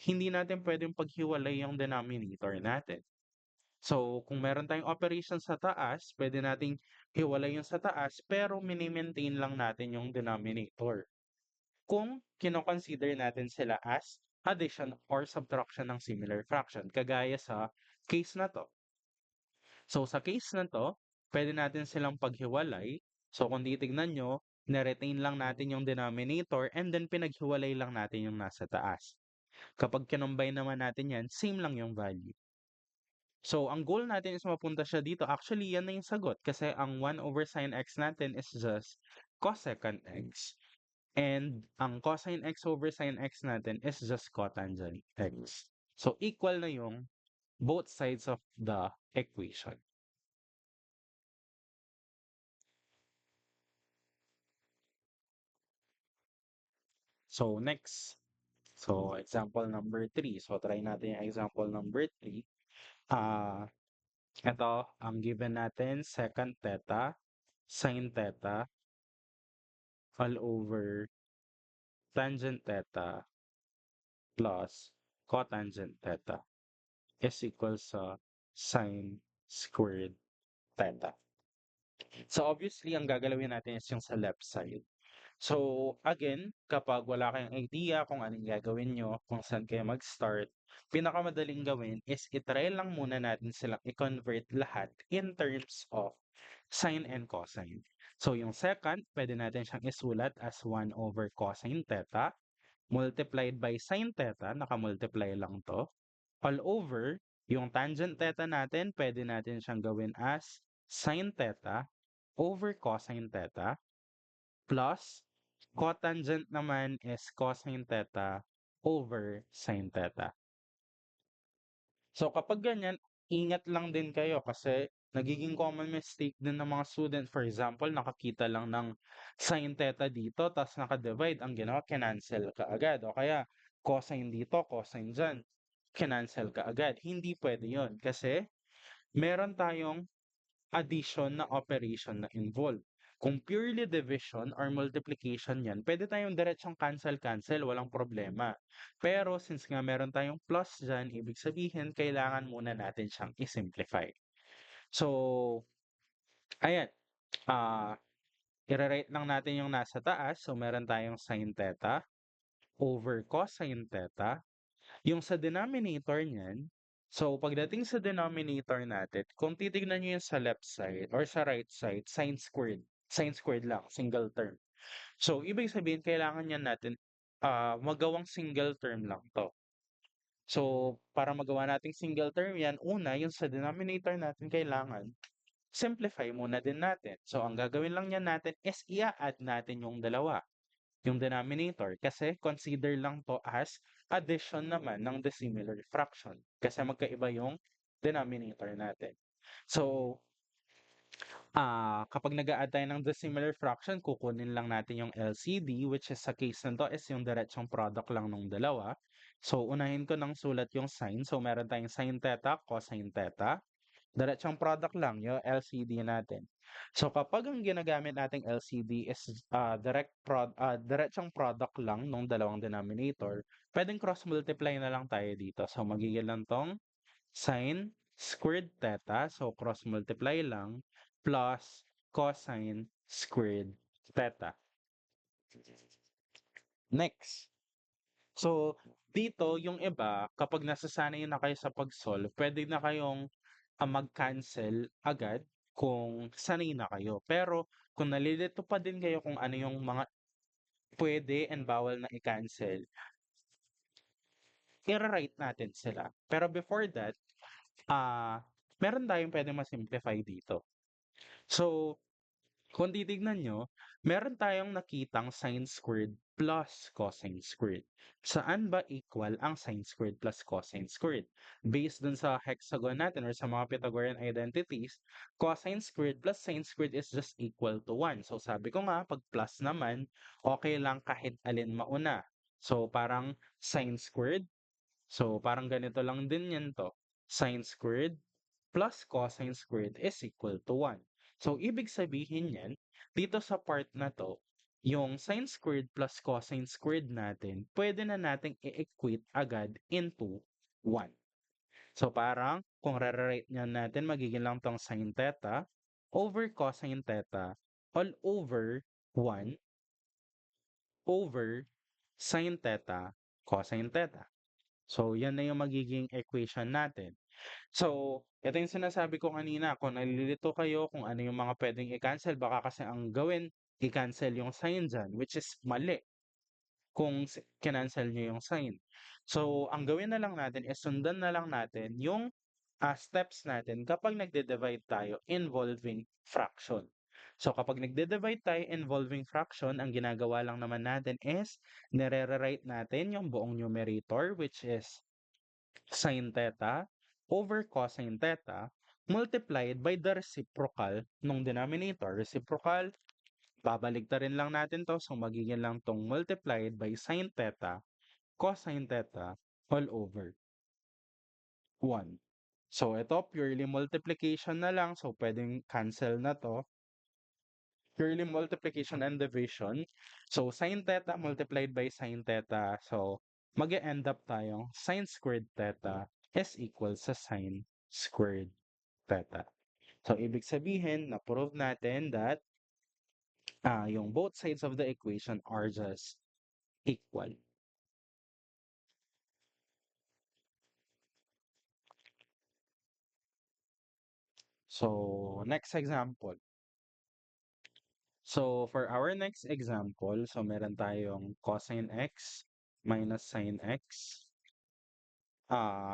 A: Hindi natin pwedeng paghiwalay yung denominator natin. So, kung meron tayong operation sa taas, pwede nating hiwalay yung sa taas, pero mini-maintain lang natin yung denominator. Kung kino-consider natin sila as addition or subtraction ng similar fraction, kagaya sa case na to. So, sa case na to, pwede natin silang paghiwalay. So, kung titignan nyo, na-retain lang natin yung denominator and then pinaghiwalay lang natin yung nasa taas. Kapag kinombine naman natin yan, same lang yung value. So, ang goal natin is mapunta siya dito. Actually, yan na yung sagot kasi ang 1 over sine x natin is just cosecant x. And ang cosine x over sine x natin is just cotangent x. So, equal na yung both sides of the equation. So, next. So, example number 3. So, try natin yung example number 3. Ito, ang given natin, secant theta, sin theta, all over tangent theta plus cotangent theta is equal sa sine squared theta. So, obviously, ang gagalawin natin is yung sa left side. So, again, kapag wala kayong idea kung anong gagawin nyo, kung saan kayo mag-start, pinakamadaling gawin is itry lang muna natin silang i-convert lahat in terms of sine and cosine. So, yung second, pwede natin siyang isulat as 1 over cosine theta multiplied by sine theta, nakamultiply lang to, all over, yung tangent theta natin, pwede natin siyang gawin as sine theta over cosine theta plus cotangent naman is cosine theta over sine theta. So kapag ganyan, ingat lang din kayo kasi nagiging common mistake din ng mga student. For example, nakakita lang ng sine theta dito, tapos nakadivide, ang ginawa, kinancel ka agad. O kaya, cosine dito, cosine dyan, kinancel ka agad. Hindi pwede yon kasi meron tayong addition na operation na involved. Kung purely division or multiplication yan, pwede tayong diretsong cancel-cancel, walang problema. Pero since nga meron tayong plus dyan, ibig sabihin, kailangan muna natin siyang i-simplify. So, ayan. Ah, i-rewrite lang natin yung nasa taas. So, meron tayong sin theta over cosine theta. Yung sa denominator niyan, so pagdating sa denominator natin, kung titignan nyo yung sa left side or sa right side, sine squared lang, single term. So, ibig sabihin, kailangan yan natin magawang single term lang to. So, para magawa nating single term yan, una, yung sa denominator natin kailangan, simplify muna din natin. So, ang gagawin lang yan natin is i-add natin yung dalawa, yung denominator. Kasi consider lang to as addition naman ng dissimilar fraction. Kasi magkaiba yung denominator natin. So, kapag nag-a-add tayo ng dissimilar fraction, kukunin lang natin yung LCD, which is sa case na to is yung diretsong product lang ng dalawa. So, unahin ko ng sulat yung sign. So, meron tayong sin theta, cosine theta. Diretsong product lang yung LCD natin. So, kapag ang ginagamit nating LCD is diretsong product lang ng dalawang denominator, pwedeng cross-multiply na lang tayo dito. So, magiging lang tong sin squared theta, so cross multiply lang, plus cosine squared theta. Next. So, dito yung iba, kapag nasasanay na kayo sa pag-solve, pwede na kayong mag-cancel agad kung sanay na kayo. Pero kung nalilito pa din kayo kung ano yung mga pwede and bawal na i-cancel, i-write natin sila. Pero before that, meron tayong pwede ma-simplify dito. So, kung titignan nyo, meron tayong nakitang sine squared plus cosine squared. Saan ba equal ang sine squared plus cosine squared? Based dun sa hexagon natin or sa mga Pythagorean identities, cosine squared plus sine squared is just equal to 1. So sabi ko nga, pag plus naman, okay lang kahit alin mauna. So parang sine squared. So parang ganito lang din yan to. Sine squared plus cosine squared is equal to 1. So, ibig sabihin yan, dito sa part na to, yung sine squared plus cosine squared natin, pwede na nating i-equate agad into 1. So, parang kung re-rate nyo natin, magiging lang tong sine theta over cosine theta all over 1 over sine theta cosine theta. So, yan na yung magiging equation natin. So, ito yung sinasabi ko kanina, kung nalilito kayo kung ano yung mga pwedeng i-cancel, baka kasi ang gawin, i-cancel yung sign dyan, which is mali kung kinancel nyo yung sign. So, ang gawin na lang natin is sundan na lang natin yung steps natin kapag nagde-divide tayo involving fraction. So, kapag nagde-divide tayo involving fraction, ang ginagawa lang naman natin is nire-rewrite natin yung buong numerator, which is sin theta over cosine theta multiplied by the reciprocal ng denominator. Reciprocal, babaligtarin lang natin to. So, magiging lang tong multiplied by sin theta cosine theta all over 1. So, ito purely multiplication na lang. So, pwedeng cancel na to. Purely multiplication and division. So, sin theta multiplied by sin theta. So, mag-e-end up tayong sin squared theta is equal sa sin squared theta. So, ibig sabihin, na-prove natin that yung both sides of the equation are just equal. So, next example. So, for our next example, so meron tayong cosine x minus sin x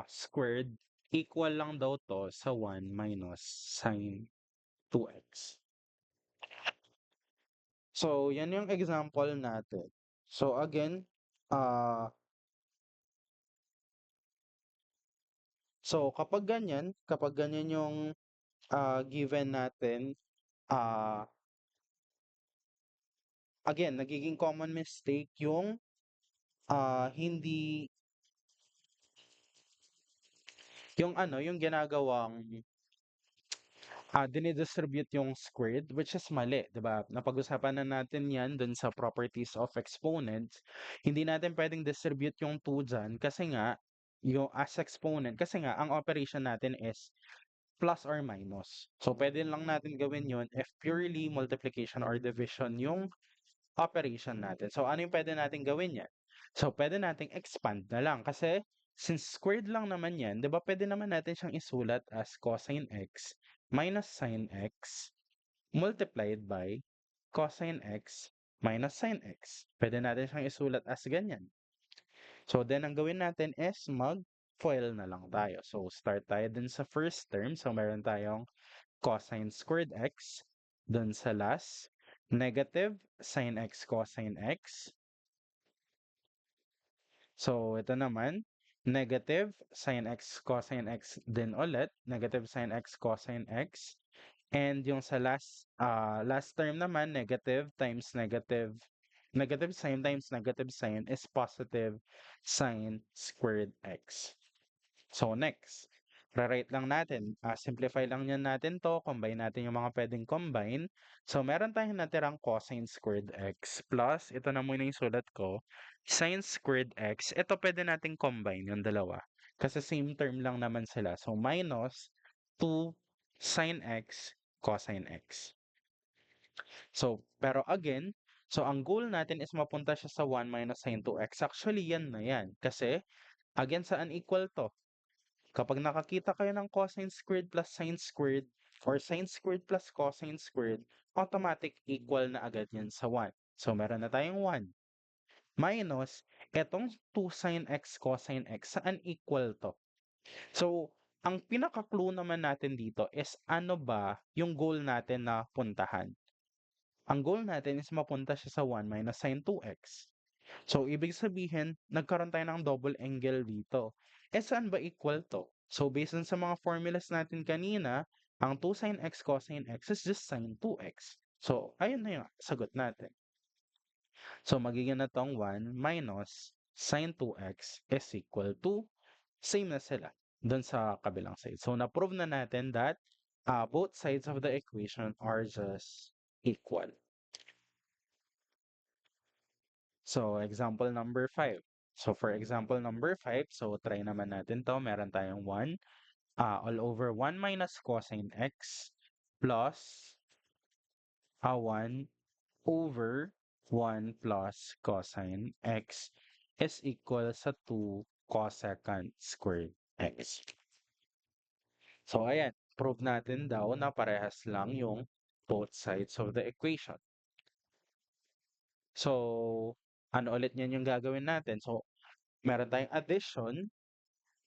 A: squared equal lang daw to sa 1 minus sin 2x. So, yan yung example natin. So, again, kapag ganyan yung given natin, ah, again, nagiging common mistake yung hindi, yung ano, yung ginagawang dinidistribute yung squared, which is mali, 'di ba? Napag-usapan na natin 'yan dun sa properties of exponents. Hindi natin pwedeng distribute yung 2 diyan kasi nga yung as exponent kasi nga ang operation natin is plus or minus. So pwede lang natin gawin 'yon if purely multiplication or division yung operation natin. So ano yung pwede natin gawin 'yan? So pwede nating expand na lang kasi since squared lang naman 'yan, 'di ba pwede naman natin siyang isulat as cosine x minus sine x multiplied by cosine x minus sine x. Pwede natin siyang isulat as ganyan. So then ang gawin natin is mag-FOIL na lang tayo. So start tayo dun sa first term. So meron tayong cosine squared x. Dun sa last, negative sine x cosine x. So ito naman, negative sine x cosine x din ulit. Negative sine x cosine x. And yung sa last term naman, negative times negative, negative sign times negative sign is positive sine squared x. So next, rewrite lang natin. Simplify lang yan natin to. Combine natin yung mga pwedeng combine. So meron tayong natirang cosine squared x plus, ito na muna yung sulat ko, sine squared x. Ito pwede nating combine yung dalawa. Kasi same term lang naman sila. So minus 2 sine x cosine x. So, pero again, so ang goal natin is mapunta siya sa 1 minus sine 2x. Actually, yan na yan. Kasi, again, saan equal to? Kapag nakakita kayo ng cosine squared plus sine squared or sine squared plus cosine squared, automatic equal na agad yan sa 1. So, meron na tayong 1. Minus, etong 2 sine x cosine x, saan equal to? So, ang pinaka-clue naman natin dito is ano ba yung goal natin na puntahan? Ang goal natin is mapunta siya sa 1 minus sine 2x. So, ibig sabihin, nagkaroon tayo ng double angle dito. Eh, saan ba equal to? So, based on sa mga formulas natin kanina, ang 2 sine x cosine x is just sine 2x. So, ayun na yung sagot natin. So, magiging na tong 1 minus sine 2x is equal to, same na sila dun sa kabilang side. So, na-prove na natin that both sides of the equation are just equal. So, example number 5. So, for example number 5, so try naman natin to. Meron tayong 1 all over 1 minus cosine x plus 1 over 1 plus cosine x is equal sa 2 cosecant squared x. So, ayan. Prove natin daw na parehas lang yung both sides of the equation. So, ano ulit yan yung gagawin natin? So, meron tayong addition.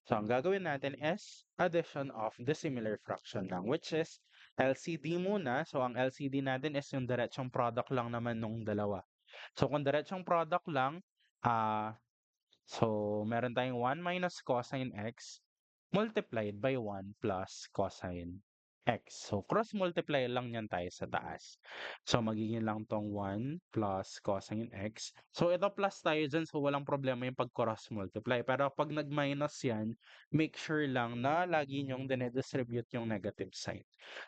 A: So, ang gagawin natin is addition of the similar fraction lang, which is LCD muna. So, ang LCD natin is yung diretsong product lang naman nung dalawa. So, kung diretsong product lang, so meron tayong 1 minus cosine x multiplied by 1 plus cosine x. So, cross-multiply lang yan tayo sa taas. So, magiging lang tong 1 plus cosine x. So, ito plus tayo dyan, so walang problema yung pag-cross-multiply. Pero pag nag-minus yan, make sure lang na lagi nyong dinedistribute yung negative sign.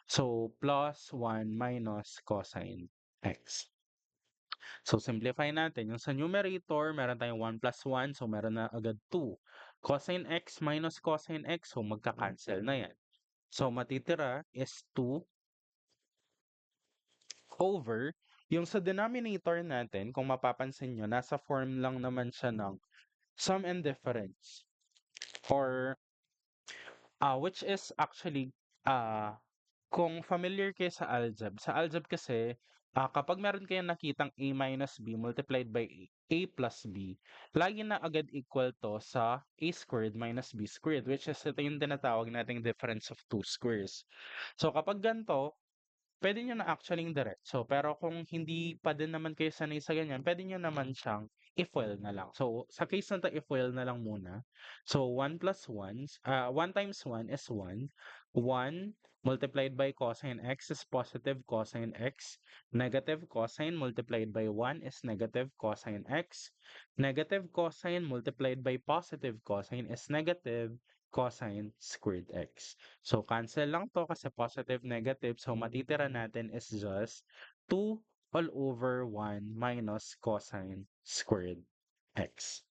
A: So, plus 1 minus cosine x. So, simplify natin. Yung sa numerator, meron tayong 1 plus 1, so meron na agad 2. Cosine x minus cosine x, so magka-cancel na yan. So, matitira is 2 over, yung sa denominator natin, kung mapapansin nyo, nasa form lang naman siya ng sum and difference. Or, which is actually, kung familiar kayo sa algebra kasi, kapag meron kayong nakitang a minus b multiplied by a plus b, lagi na agad equal to sa a squared minus b squared, which is ito yung tinatawag nating difference of two squares. So kapag ganito, pwede nyo na actually diretso. Pero kung hindi pa din naman kayo sanay sa ganyan, pwede nyo naman siyang i-FOIL na lang. So, sa case na to, i-FOIL na lang muna. So, 1 plus 1, 1 times 1 is 1. 1 multiplied by cosine x is positive cosine x. Negative cosine multiplied by 1 is negative cosine x. Negative cosine multiplied by positive cosine is negative cosine squared x. So, cancel lang to kasi positive, negative. So, matitira natin is just 2 all over 1 minus cosine squared x.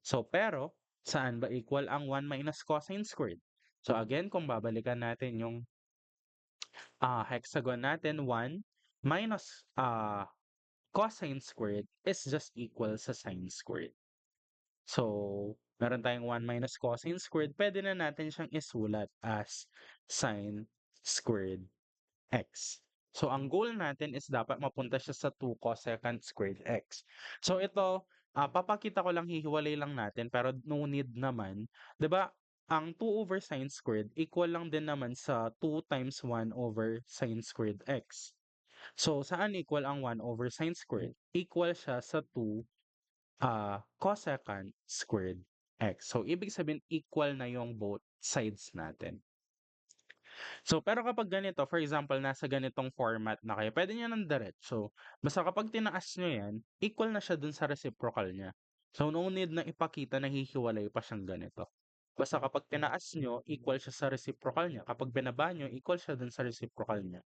A: So, pero, saan ba equal ang 1 minus cosine squared? So, again, kung babalikan natin yung hexagon natin, 1 minus cosine squared is just equal sa sine squared. So, meron tayong 1 minus cosine squared, pwede na natin siyang isulat as sine squared x. So, ang goal natin is dapat mapunta siya sa 2 cosecant squared x. So, ito, papakita ko lang, hihiwalay lang natin, pero no need naman. 'Di ba ang 2 over sine squared, equal lang din naman sa 2 times 1 over sine squared x. So, saan equal ang 1 over sine squared? Equal siya sa 2 cosecant squared x. So, ibig sabihin equal na yung both sides natin. So, pero kapag ganito, for example, nasa ganitong format na kayo, pwede nyo ng diretso. Basta kapag tinaas nyo yan, equal na siya dun sa reciprocal niya. So, no need na ipakita na hihiwalay pa siyang ganito. Basta kapag tinaas nyo, equal siya sa reciprocal niya. Kapag binaba nyo, equal siya dun sa reciprocal niya.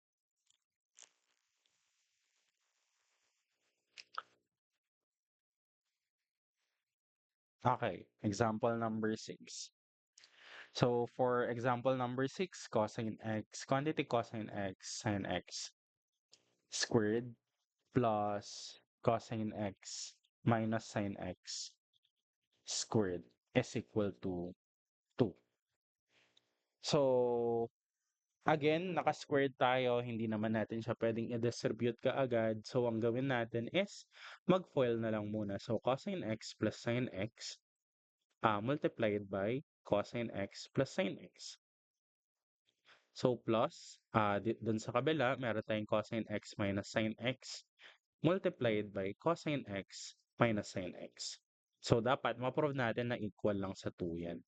A: Okay, example number 6. So, for example number 6, cosine x, quantity cosine x, sine x squared plus cosine x minus sine x squared is equal to 2. So, again, naka-squared tayo, hindi naman natin siya pwedeng i-distribute kaagad. So, ang gawin natin is mag-FOIL na lang muna. So, cosine x plus sine x multiplied by cosine x plus sine x. So, plus, dun sa kabila, meron tayong cosine x minus sine x multiplied by cosine x minus sine x. So, dapat ma-prove natin na equal lang sa 2 yan.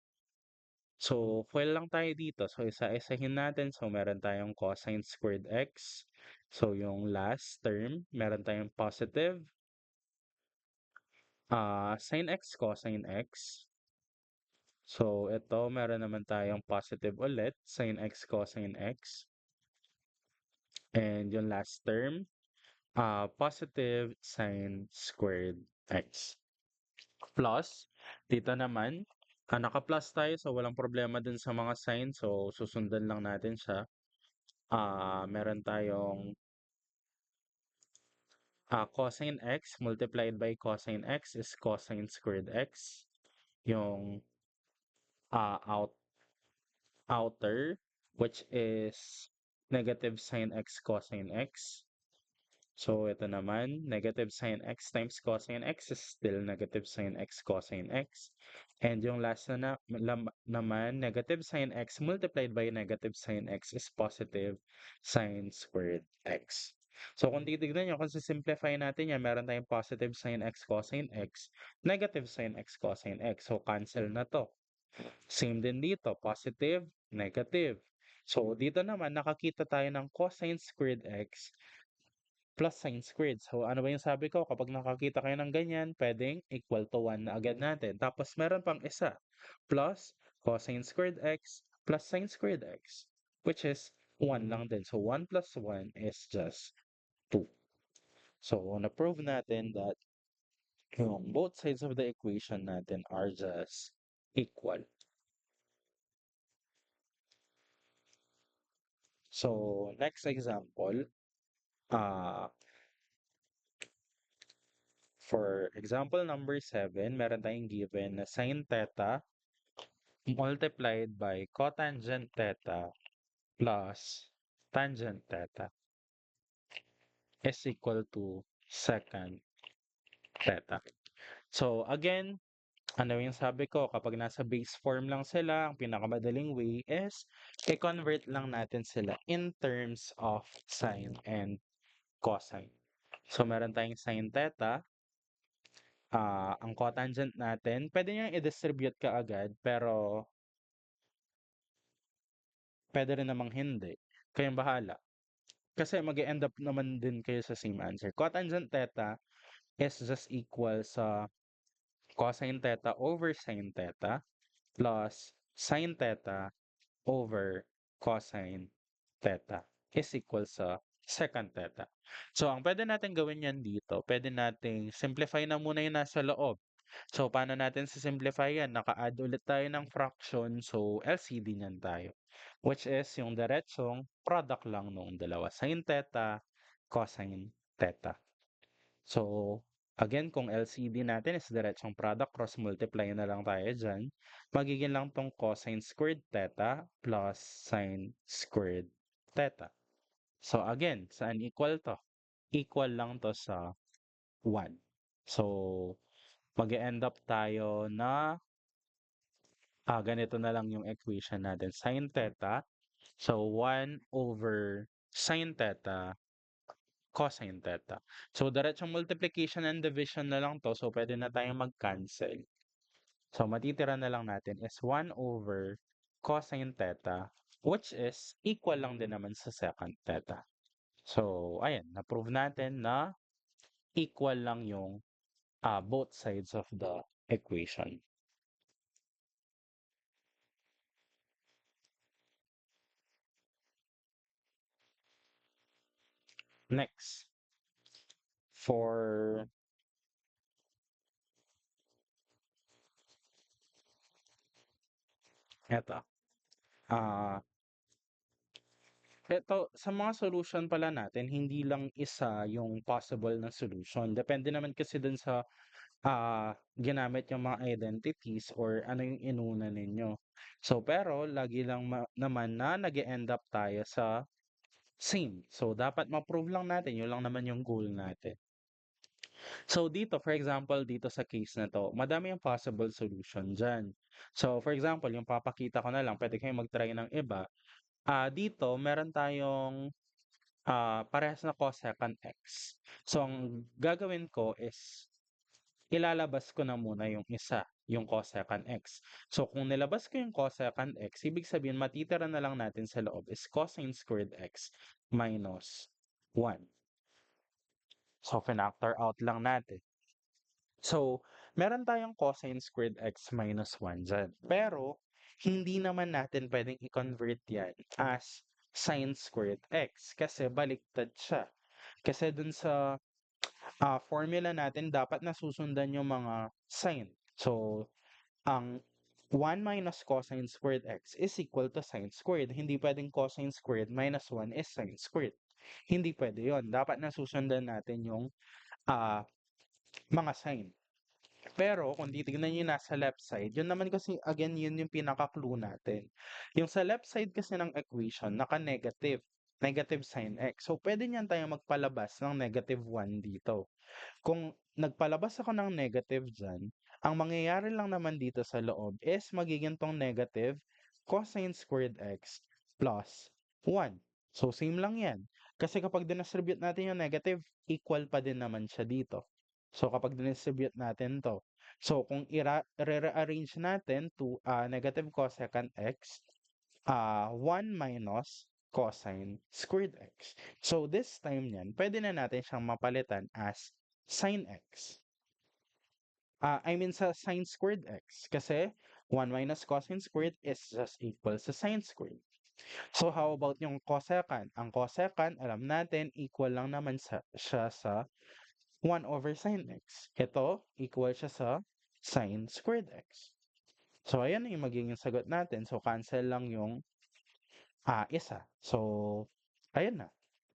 A: So, FOIL lang tayo dito. So, isa-isahin natin. So, meron tayong cosine squared x. So, yung last term, meron tayong positive sine x cosine x. So, ito, meron naman tayong positive ulit, sine x cosine x. And yung last term, positive sine squared x. Plus, dito naman, naka-plus tayo so walang problema dun sa mga sign. So, susundan lang natin siya. Meron tayong cosine x multiplied by cosine x is cosine squared x. Yung uh, outer, which is negative sine x cosine x. So, ito naman, negative sine x times cosine x is still negative sine x cosine x. And yung last naman, negative sine x multiplied by negative sine x is positive sine squared x. So, kung titignan nyo, kung simplify natin yan, meron tayong positive sine x cosine x, negative sine x cosine x. So, cancel na to. Same din dito, positive, negative. So, dito naman, nakakita tayo ng cosine squared x plus sine squared. So, ano ba yung sabi ko? Kapag nakakita kayo ng ganyan, pwedeng equal to 1 na agad natin. Tapos, meron pang isa, plus cosine squared x plus sine squared x, which is 1 lang din. So, 1 plus 1 is just 2. So, na-prove natin that yung both sides of the equation natin are just equal. So, next example, uh, for example number 7, meron tayong given na sine theta multiplied by cotangent theta plus tangent theta is equal to secant theta. So again, ano yung sabi ko, kapag nasa base form lang sila, ang pinakamadaling way is i-convert lang natin sila in terms of sine and cosine. So meron tayong sine theta, ang cotangent natin, pwede nyo i-distribute ka agad, pero pwede rin namang hindi. Kayong bahala. Kasi mag-end up naman din kayo sa same answer. Cotangent theta is just equal sa cosine theta over sine theta plus Sine theta over cosine theta is equal sa secant theta. So, ang pwede natin gawin yan dito, pwede nating simplify na muna yung nasa loob. So, paano natin simplify yan? Naka-add ulit tayo ng fraction, so LCD niyan tayo. Which is yung diretsong product lang nung dalawa. Sin theta, cosine theta. So, again, kung LCD natin is diretsong product, cross multiply na lang tayo dyan. Magiging lang tong cosine squared theta plus sine squared theta. So, again, saan equal to? Equal lang to sa 1. So, mag-end up tayo na ganito na lang yung equation natin. Sine theta. So, 1 over sine theta cosine theta. So, diretsong multiplication and division na lang to. So, pwede na tayong mag-cancel. So, matitira na lang natin is 1 over cosine theta, which is equal lang din naman sa secant theta. So, ayan, na-prove natin na equal lang yung both sides of the equation. Next, for eto, ah sa mga solution pala natin, hindi lang isa yung possible na solution. Depende naman kasi dun sa ginamit yung mga identities or ano yung inuna ninyo. So, pero lagi lang naman na nag end up tayo sa same. So, dapat ma-prove lang natin, yun lang naman yung goal natin. So, dito, for example, dito sa case na to, madami yung possible solution dyan. So, for example, yung papakita ko na lang, pwede kayong mag-try ng iba. Dito, meron tayong parehas na cosecant x. So, ang gagawin ko is ilalabas ko na muna yung isa, yung cosecant x. So, kung nilabas ko yung cosecant x, ibig sabihin matitira na lang natin sa loob is cosine squared x minus 1. So, finactor out lang natin. So, meron tayong cosine squared x minus 1 dyan. Pero, hindi naman natin pwedeng i-convert yan as sine squared x kasi baliktad siya. Kasi dun sa formula natin, dapat nasusundan yung mga sign. So, ang 1 minus cosine squared x is equal to sine squared. Hindi pwedeng cosine squared minus 1 is sine squared. Hindi pwede yon. Dapat nasusundan natin yung ah, mga sign. Pero kung titignan nyo nasa left side, yun naman kasi again yun yung pinaka-clue natin. Yung sa left side kasi ng equation, naka-negative. Negative sign x. So, pwede niyan tayo magpalabas ng negative 1 dito. Kung nagpalabas ako ng negative dyan, ang mangyayari lang naman dito sa loob is magiging tong negative cosine squared x plus 1. So, same lang yan. Kasi kapag dinistribute natin yung negative, equal pa din naman siya dito. So, kapag dinistribute natin to. So, kung i-rearrange natin to negative cosecant x, 1 minus cosine squared x. So, this time yan, pwede na natin siyang mapalitan as sin x. I mean sa sine squared x. Kasi 1 minus cosine squared is just equal sa sine squared. So, how about yung cosecant? Ang cosecant, alam natin, equal lang naman siya sa 1 over sine x. Ito, equal siya sa sine squared x. So, ayan na yung magiging sagot natin. So, cancel lang yung isa. So, ayun na.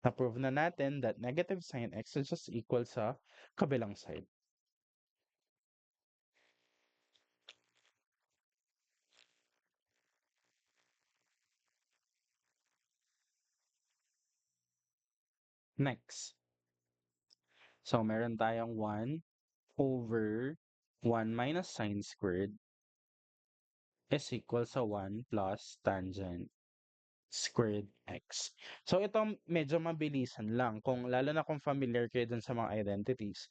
A: Na-prove na natin that negative sin x is just equal sa kabilang side. Next. So, meron tayong 1 over 1 minus sine squared is equal sa 1 plus tangent squared x. So, ito medyo mabilisan lang. Lalo na kung familiar kayo dun sa mga identities.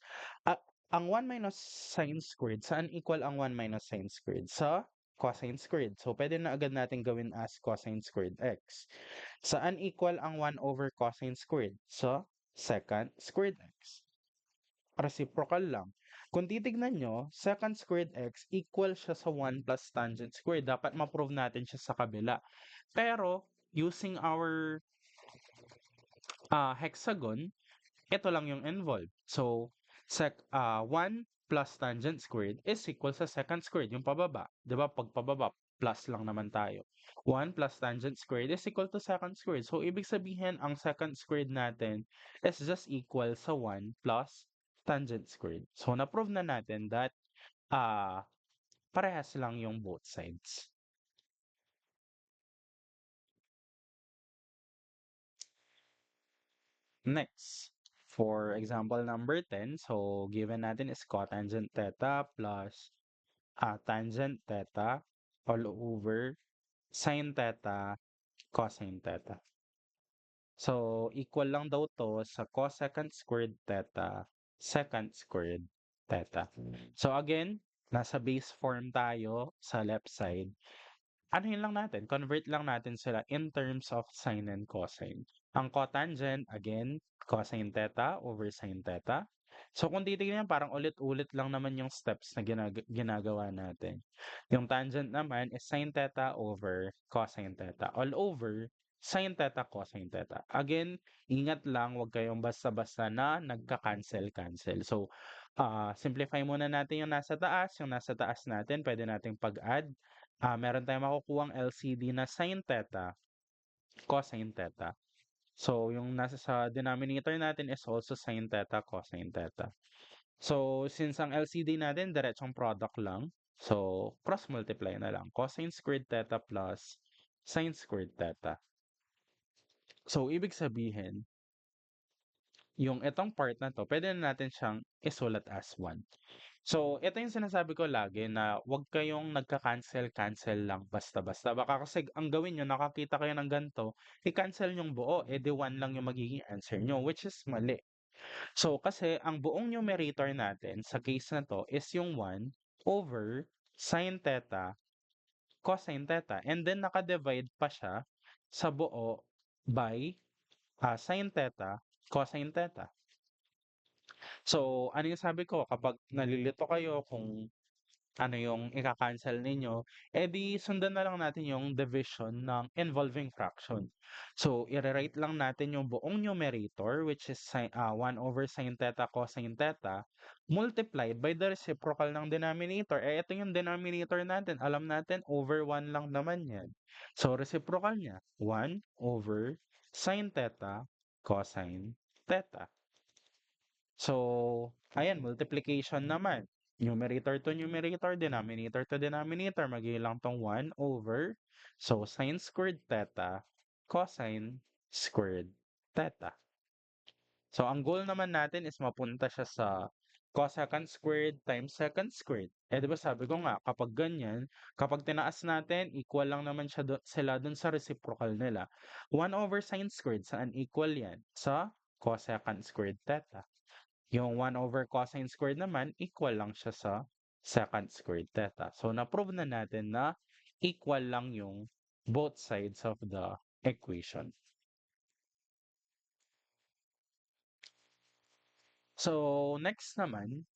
A: Ang 1 minus sine squared, saan equal ang 1 minus sine squared? Sa cosine squared. So, pwede na agad natin gawin as cosine squared x. Saan equal ang 1 over cosine squared? Sa secant squared x. Reciprocal lang. Kung titignan nyo, secant squared x equal siya sa 1 plus tangent squared. Dapat ma-prove natin siya sa kabila. Pero, using our hexagon, ito lang yung involved. So, 1 plus tangent squared is equal sa secant squared, yung pababa. 'Di ba? Pag pababa, plus lang naman tayo. 1 plus tangent squared is equal to secant squared. So, ibig sabihin, ang secant squared natin is just equal sa 1 plus tangent squared. So, na-prove na natin that ah parehas lang yung both sides. Next, for example number 10, so given natin is cotangent theta plus tangent theta all over sine theta cosine theta. So, equal lang daw to sa cosecant squared theta secant squared theta. So again, nasa base form tayo sa left side. Anuhin lang natin, convert lang natin sila in terms of sine and cosine. Ang cotangent, again, cosine theta over sine theta. So kung titignan, parang ulit-ulit lang naman yung steps na ginagawa natin. Yung tangent naman is sine theta over cosine theta. All over sine theta, cosine theta. Again, ingat lang, huwag kayong basta-basta na nagka-cancel-cancel. So, simplify muna natin yung nasa taas natin, pwede nating pag-add. Meron tayong makukuhang LCD na sin theta, cosine theta. So, yung nasa sa denominator natin is also sin theta, cosine theta. So, since ang LCD natin, diretsong product lang. So, cross multiply na lang. Cosine squared theta plus sin squared theta. So, ibig sabihin, yung itong part na to, pwede na natin siyang isulat as 1. So, ito yung sinasabi ko lagi na huwag kayong nagka-cancel-cancel lang basta-basta. Baka kasi ang gawin nyo, nakakita kayo ng ganito, i-cancel yung buo, edi 1 lang yung magiging answer nyo, which is mali. So, kasi ang buong numerator natin sa case na to is yung 1 over sine theta, cosine theta. And then, nakadivide pa siya sa buo by sine theta, cosine theta. So, ano yung sabi ko, kapag nalilito kayo kung ano yung ika-cancel ninyo, edi sundan na lang natin yung division ng involving fraction. So, i-rewrite lang natin yung buong numerator, which is 1 over sine theta cosine theta, multiplied by the reciprocal ng denominator. Ito yung denominator natin. Alam natin, over 1 lang naman yan. So, reciprocal niya, 1 over sine theta cosine theta. So, ayan, multiplication naman. Numerator to numerator, denominator to denominator, magiging lang tong 1 over, so sine squared theta, cosine squared theta. So, ang goal naman natin is mapunta siya sa cosecant squared times secant squared. Eh, di ba sabi ko nga, kapag ganyan, kapag tinaas natin, equal lang naman siya sila dun sa reciprocal nila. 1 over sine squared, saan equal yan? Sa cosecant squared theta. Yung 1 over cosine squared naman, equal lang siya sa secant squared theta. So, na-prove na natin na equal lang yung both sides of the equation. So, next naman,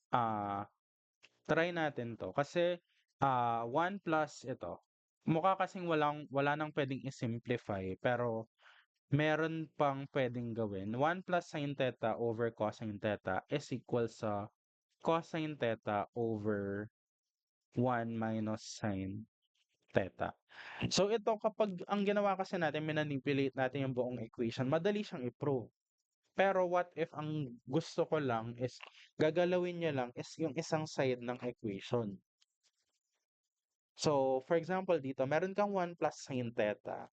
A: try natin to. Kasi, 1 plus ito. Mukha kasing wala nang pwedeng i-simplify, pero meron pang pwedeng gawin. 1 plus sine theta over cosine theta is equal sa cosine theta over 1 minus sine theta. So ito kapag ang ginawa kasi natin, manipulate natin yung buong equation, madali siyang i-prove. Pero what if ang gusto ko lang is gagalawin niya lang is yung isang side ng equation. So for example dito, meron kang 1 plus sine theta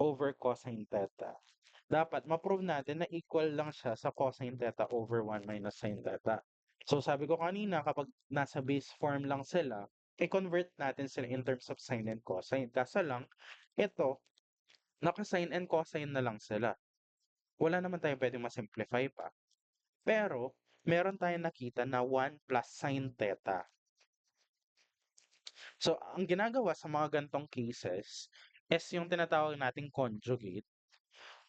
A: over cosine theta. Dapat ma-prove natin na equal lang siya sa cosine theta over 1 minus sine theta. So sabi ko kanina, kapag nasa base form lang sila, i-convert natin sila in terms of sine and cosine. Kaso lang, ito, naka-sine and cosine na lang sila. Wala naman tayong pwedeng masimplify pa. Pero, meron tayong nakita na 1 plus sine theta. So, ang ginagawa sa mga gantong cases is yung tinatawag nating conjugate.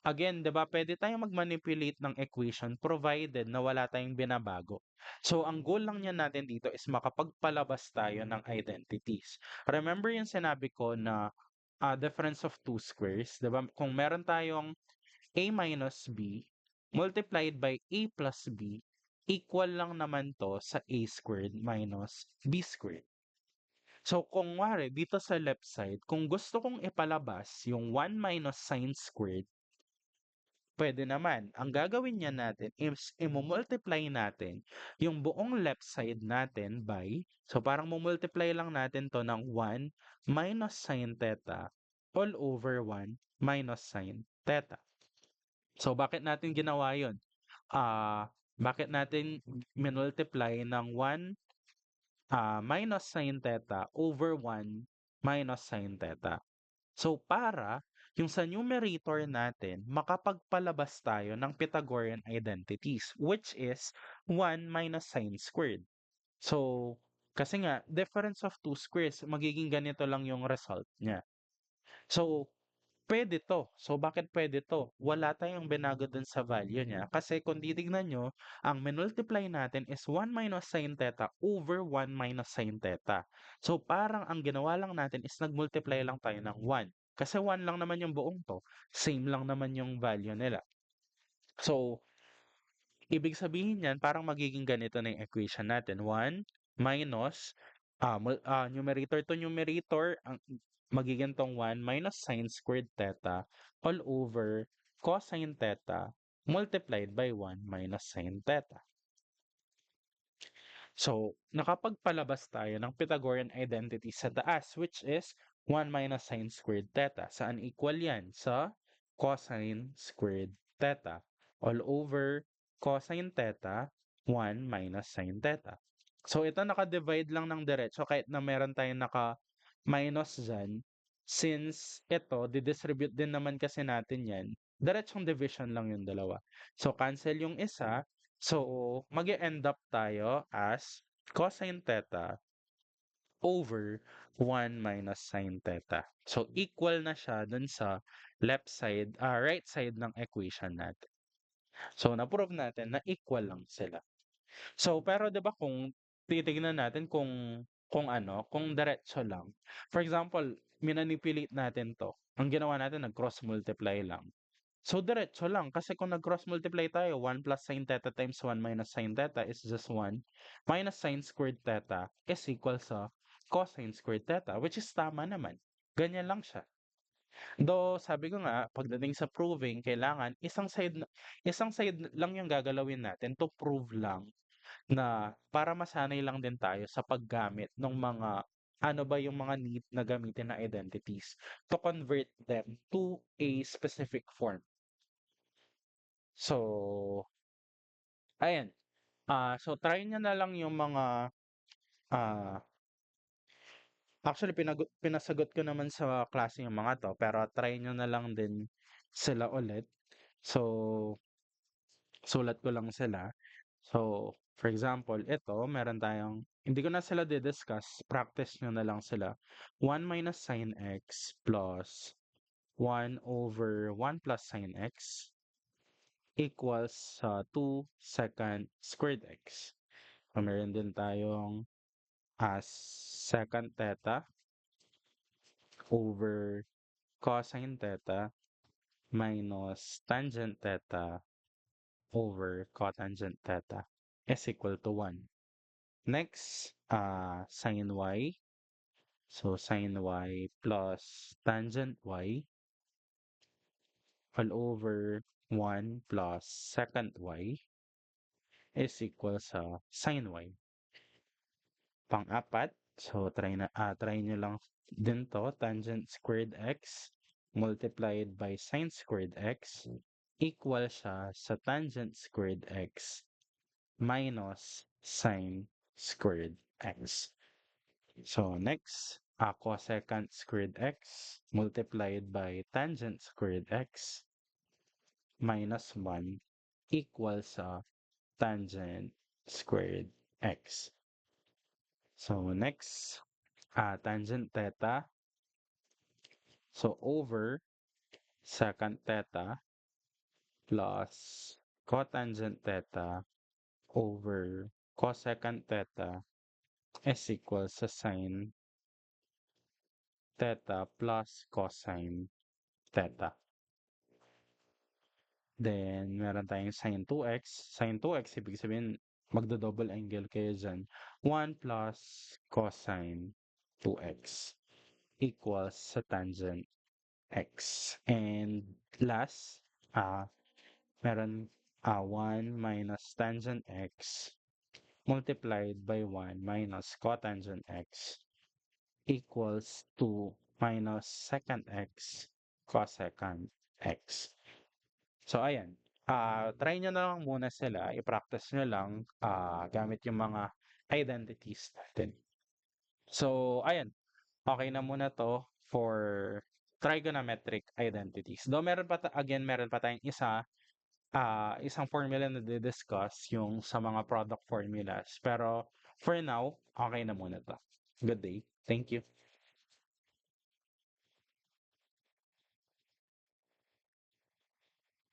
A: Again, 'di ba, pwede tayong mag-manipulate ng equation provided na wala tayong binabago. So, ang goal lang niyan natin dito is makapagpalabas tayo ng identities. Remember yung sinabi ko na difference of two squares, 'di ba? Kung meron tayong a minus b multiplied by a plus b, equal lang naman to sa a squared minus b squared. So, kung wari, dito sa left side, kung gusto kong ipalabas yung 1 minus sine squared, pwede naman. Ang gagawin niya natin is i-multiply natin yung buong left side natin by, so parang mumultiply lang natin to ng 1 minus sine theta all over 1 minus sine theta. So, bakit natin ginawa yun? Bakit natin minultiply ng 1 minus sine theta over 1 minus sine theta? So, para yung sa numerator natin, makapagpalabas tayo ng Pythagorean identities, which is 1 minus sine squared. So, kasi nga, difference of two squares, magiging ganito lang yung result niya. So, pwede to. So, bakit pwede to? Wala tayong binago dun sa value niya. Kasi kung titignan nyo, ang minultiply natin is 1 minus sine theta over 1 minus sine theta. So, parang ang ginawa lang natin is nagmultiply lang tayo ng 1. Kasi 1 lang naman yung buong to. Same lang naman yung value nila. So, ibig sabihin niyan, parang magiging ganito na yung equation natin. 1 minus, numerator to numerator, ang magiging tong 1 minus sine squared theta all over cosine theta multiplied by 1 minus sine theta. So, nakapagpalabas tayo ng Pythagorean identity sa taas, which is 1 minus sine squared theta. Saan equal yan? Sa cosine squared theta all over cosine theta 1 minus sine theta. So, ito naka-divide lang ng diretso kahit na meron tayong naka-minus dyan. Since ito, didistribute din naman kasi natin yan, diretsong division lang yung dalawa. So, cancel yung isa. So, mag-end up tayo as cosine theta over 1 minus sine theta. So, equal na siya dun sa right side ng equation natin. So, na-prove natin na equal lang sila. So, pero 'di ba kung titignan natin kung diretso lang. For example, minanipulate natin 'to. Ang ginawa natin nag-cross multiply lang. So, diretso lang kasi kung nag-cross multiply tayo, 1 plus sine theta times 1 minus sine theta is just 1 minus sine squared theta is equal sa cosine squared theta, which is tama naman. Ganyan lang siya. Though sabi ko nga, pagdating sa proving, kailangan isang side lang yung gagalawin natin to prove lang na para masanay lang din tayo sa paggamit ng mga ano ba yung mga need na gamitin na identities to convert them to a specific form. So, ayan. So try niyo na lang yung mga ah actually pinasagot ko naman sa klase yung mga 'to, pero try niyo na lang din sila ulit. So, sulat ko lang sila. So, for example, ito meron tayong hindi ko na sila di-discuss, practice niyo na lang sila. 1 minus sine x plus 1 over 1 plus sine x equals sa 2 secant squared x. So, meron din tayong secant theta over cosine theta minus tangent theta over cotangent theta is equal to 1. Next, sin y. So, sin y plus tangent y all over 1 plus secant y is equal sa sin y. Pang-apat, so try nyo lang din to, tangent squared x multiplied by sine squared x equal siya sa tangent squared x minus sine squared x. So next, cosecant squared x multiplied by tangent squared x minus 1 equals sa tangent squared x. So next, tangent theta. So over secant theta plus cotangent theta over cosecant theta is equals sa sine theta plus cosine theta. Then, meron tayong sine 2x. Sine 2x, ibig sabihin, magdo-double angle kayo dyan. 1 plus cosine 2x equals sa tangent x. And last, meron 1 minus tangent x multiplied by 1 minus cotangent x equals to minus secant x cosecant x. So, ayan. Try nyo na lang muna sila. I-practice nyo lang gamit yung mga identities natin. So, ayan. Okay na muna to for trigonometric identities. Though meron pa tayong isang formula na discuss yung sa mga product formulas. Pero for now, okay na muna to. Good day. Thank you.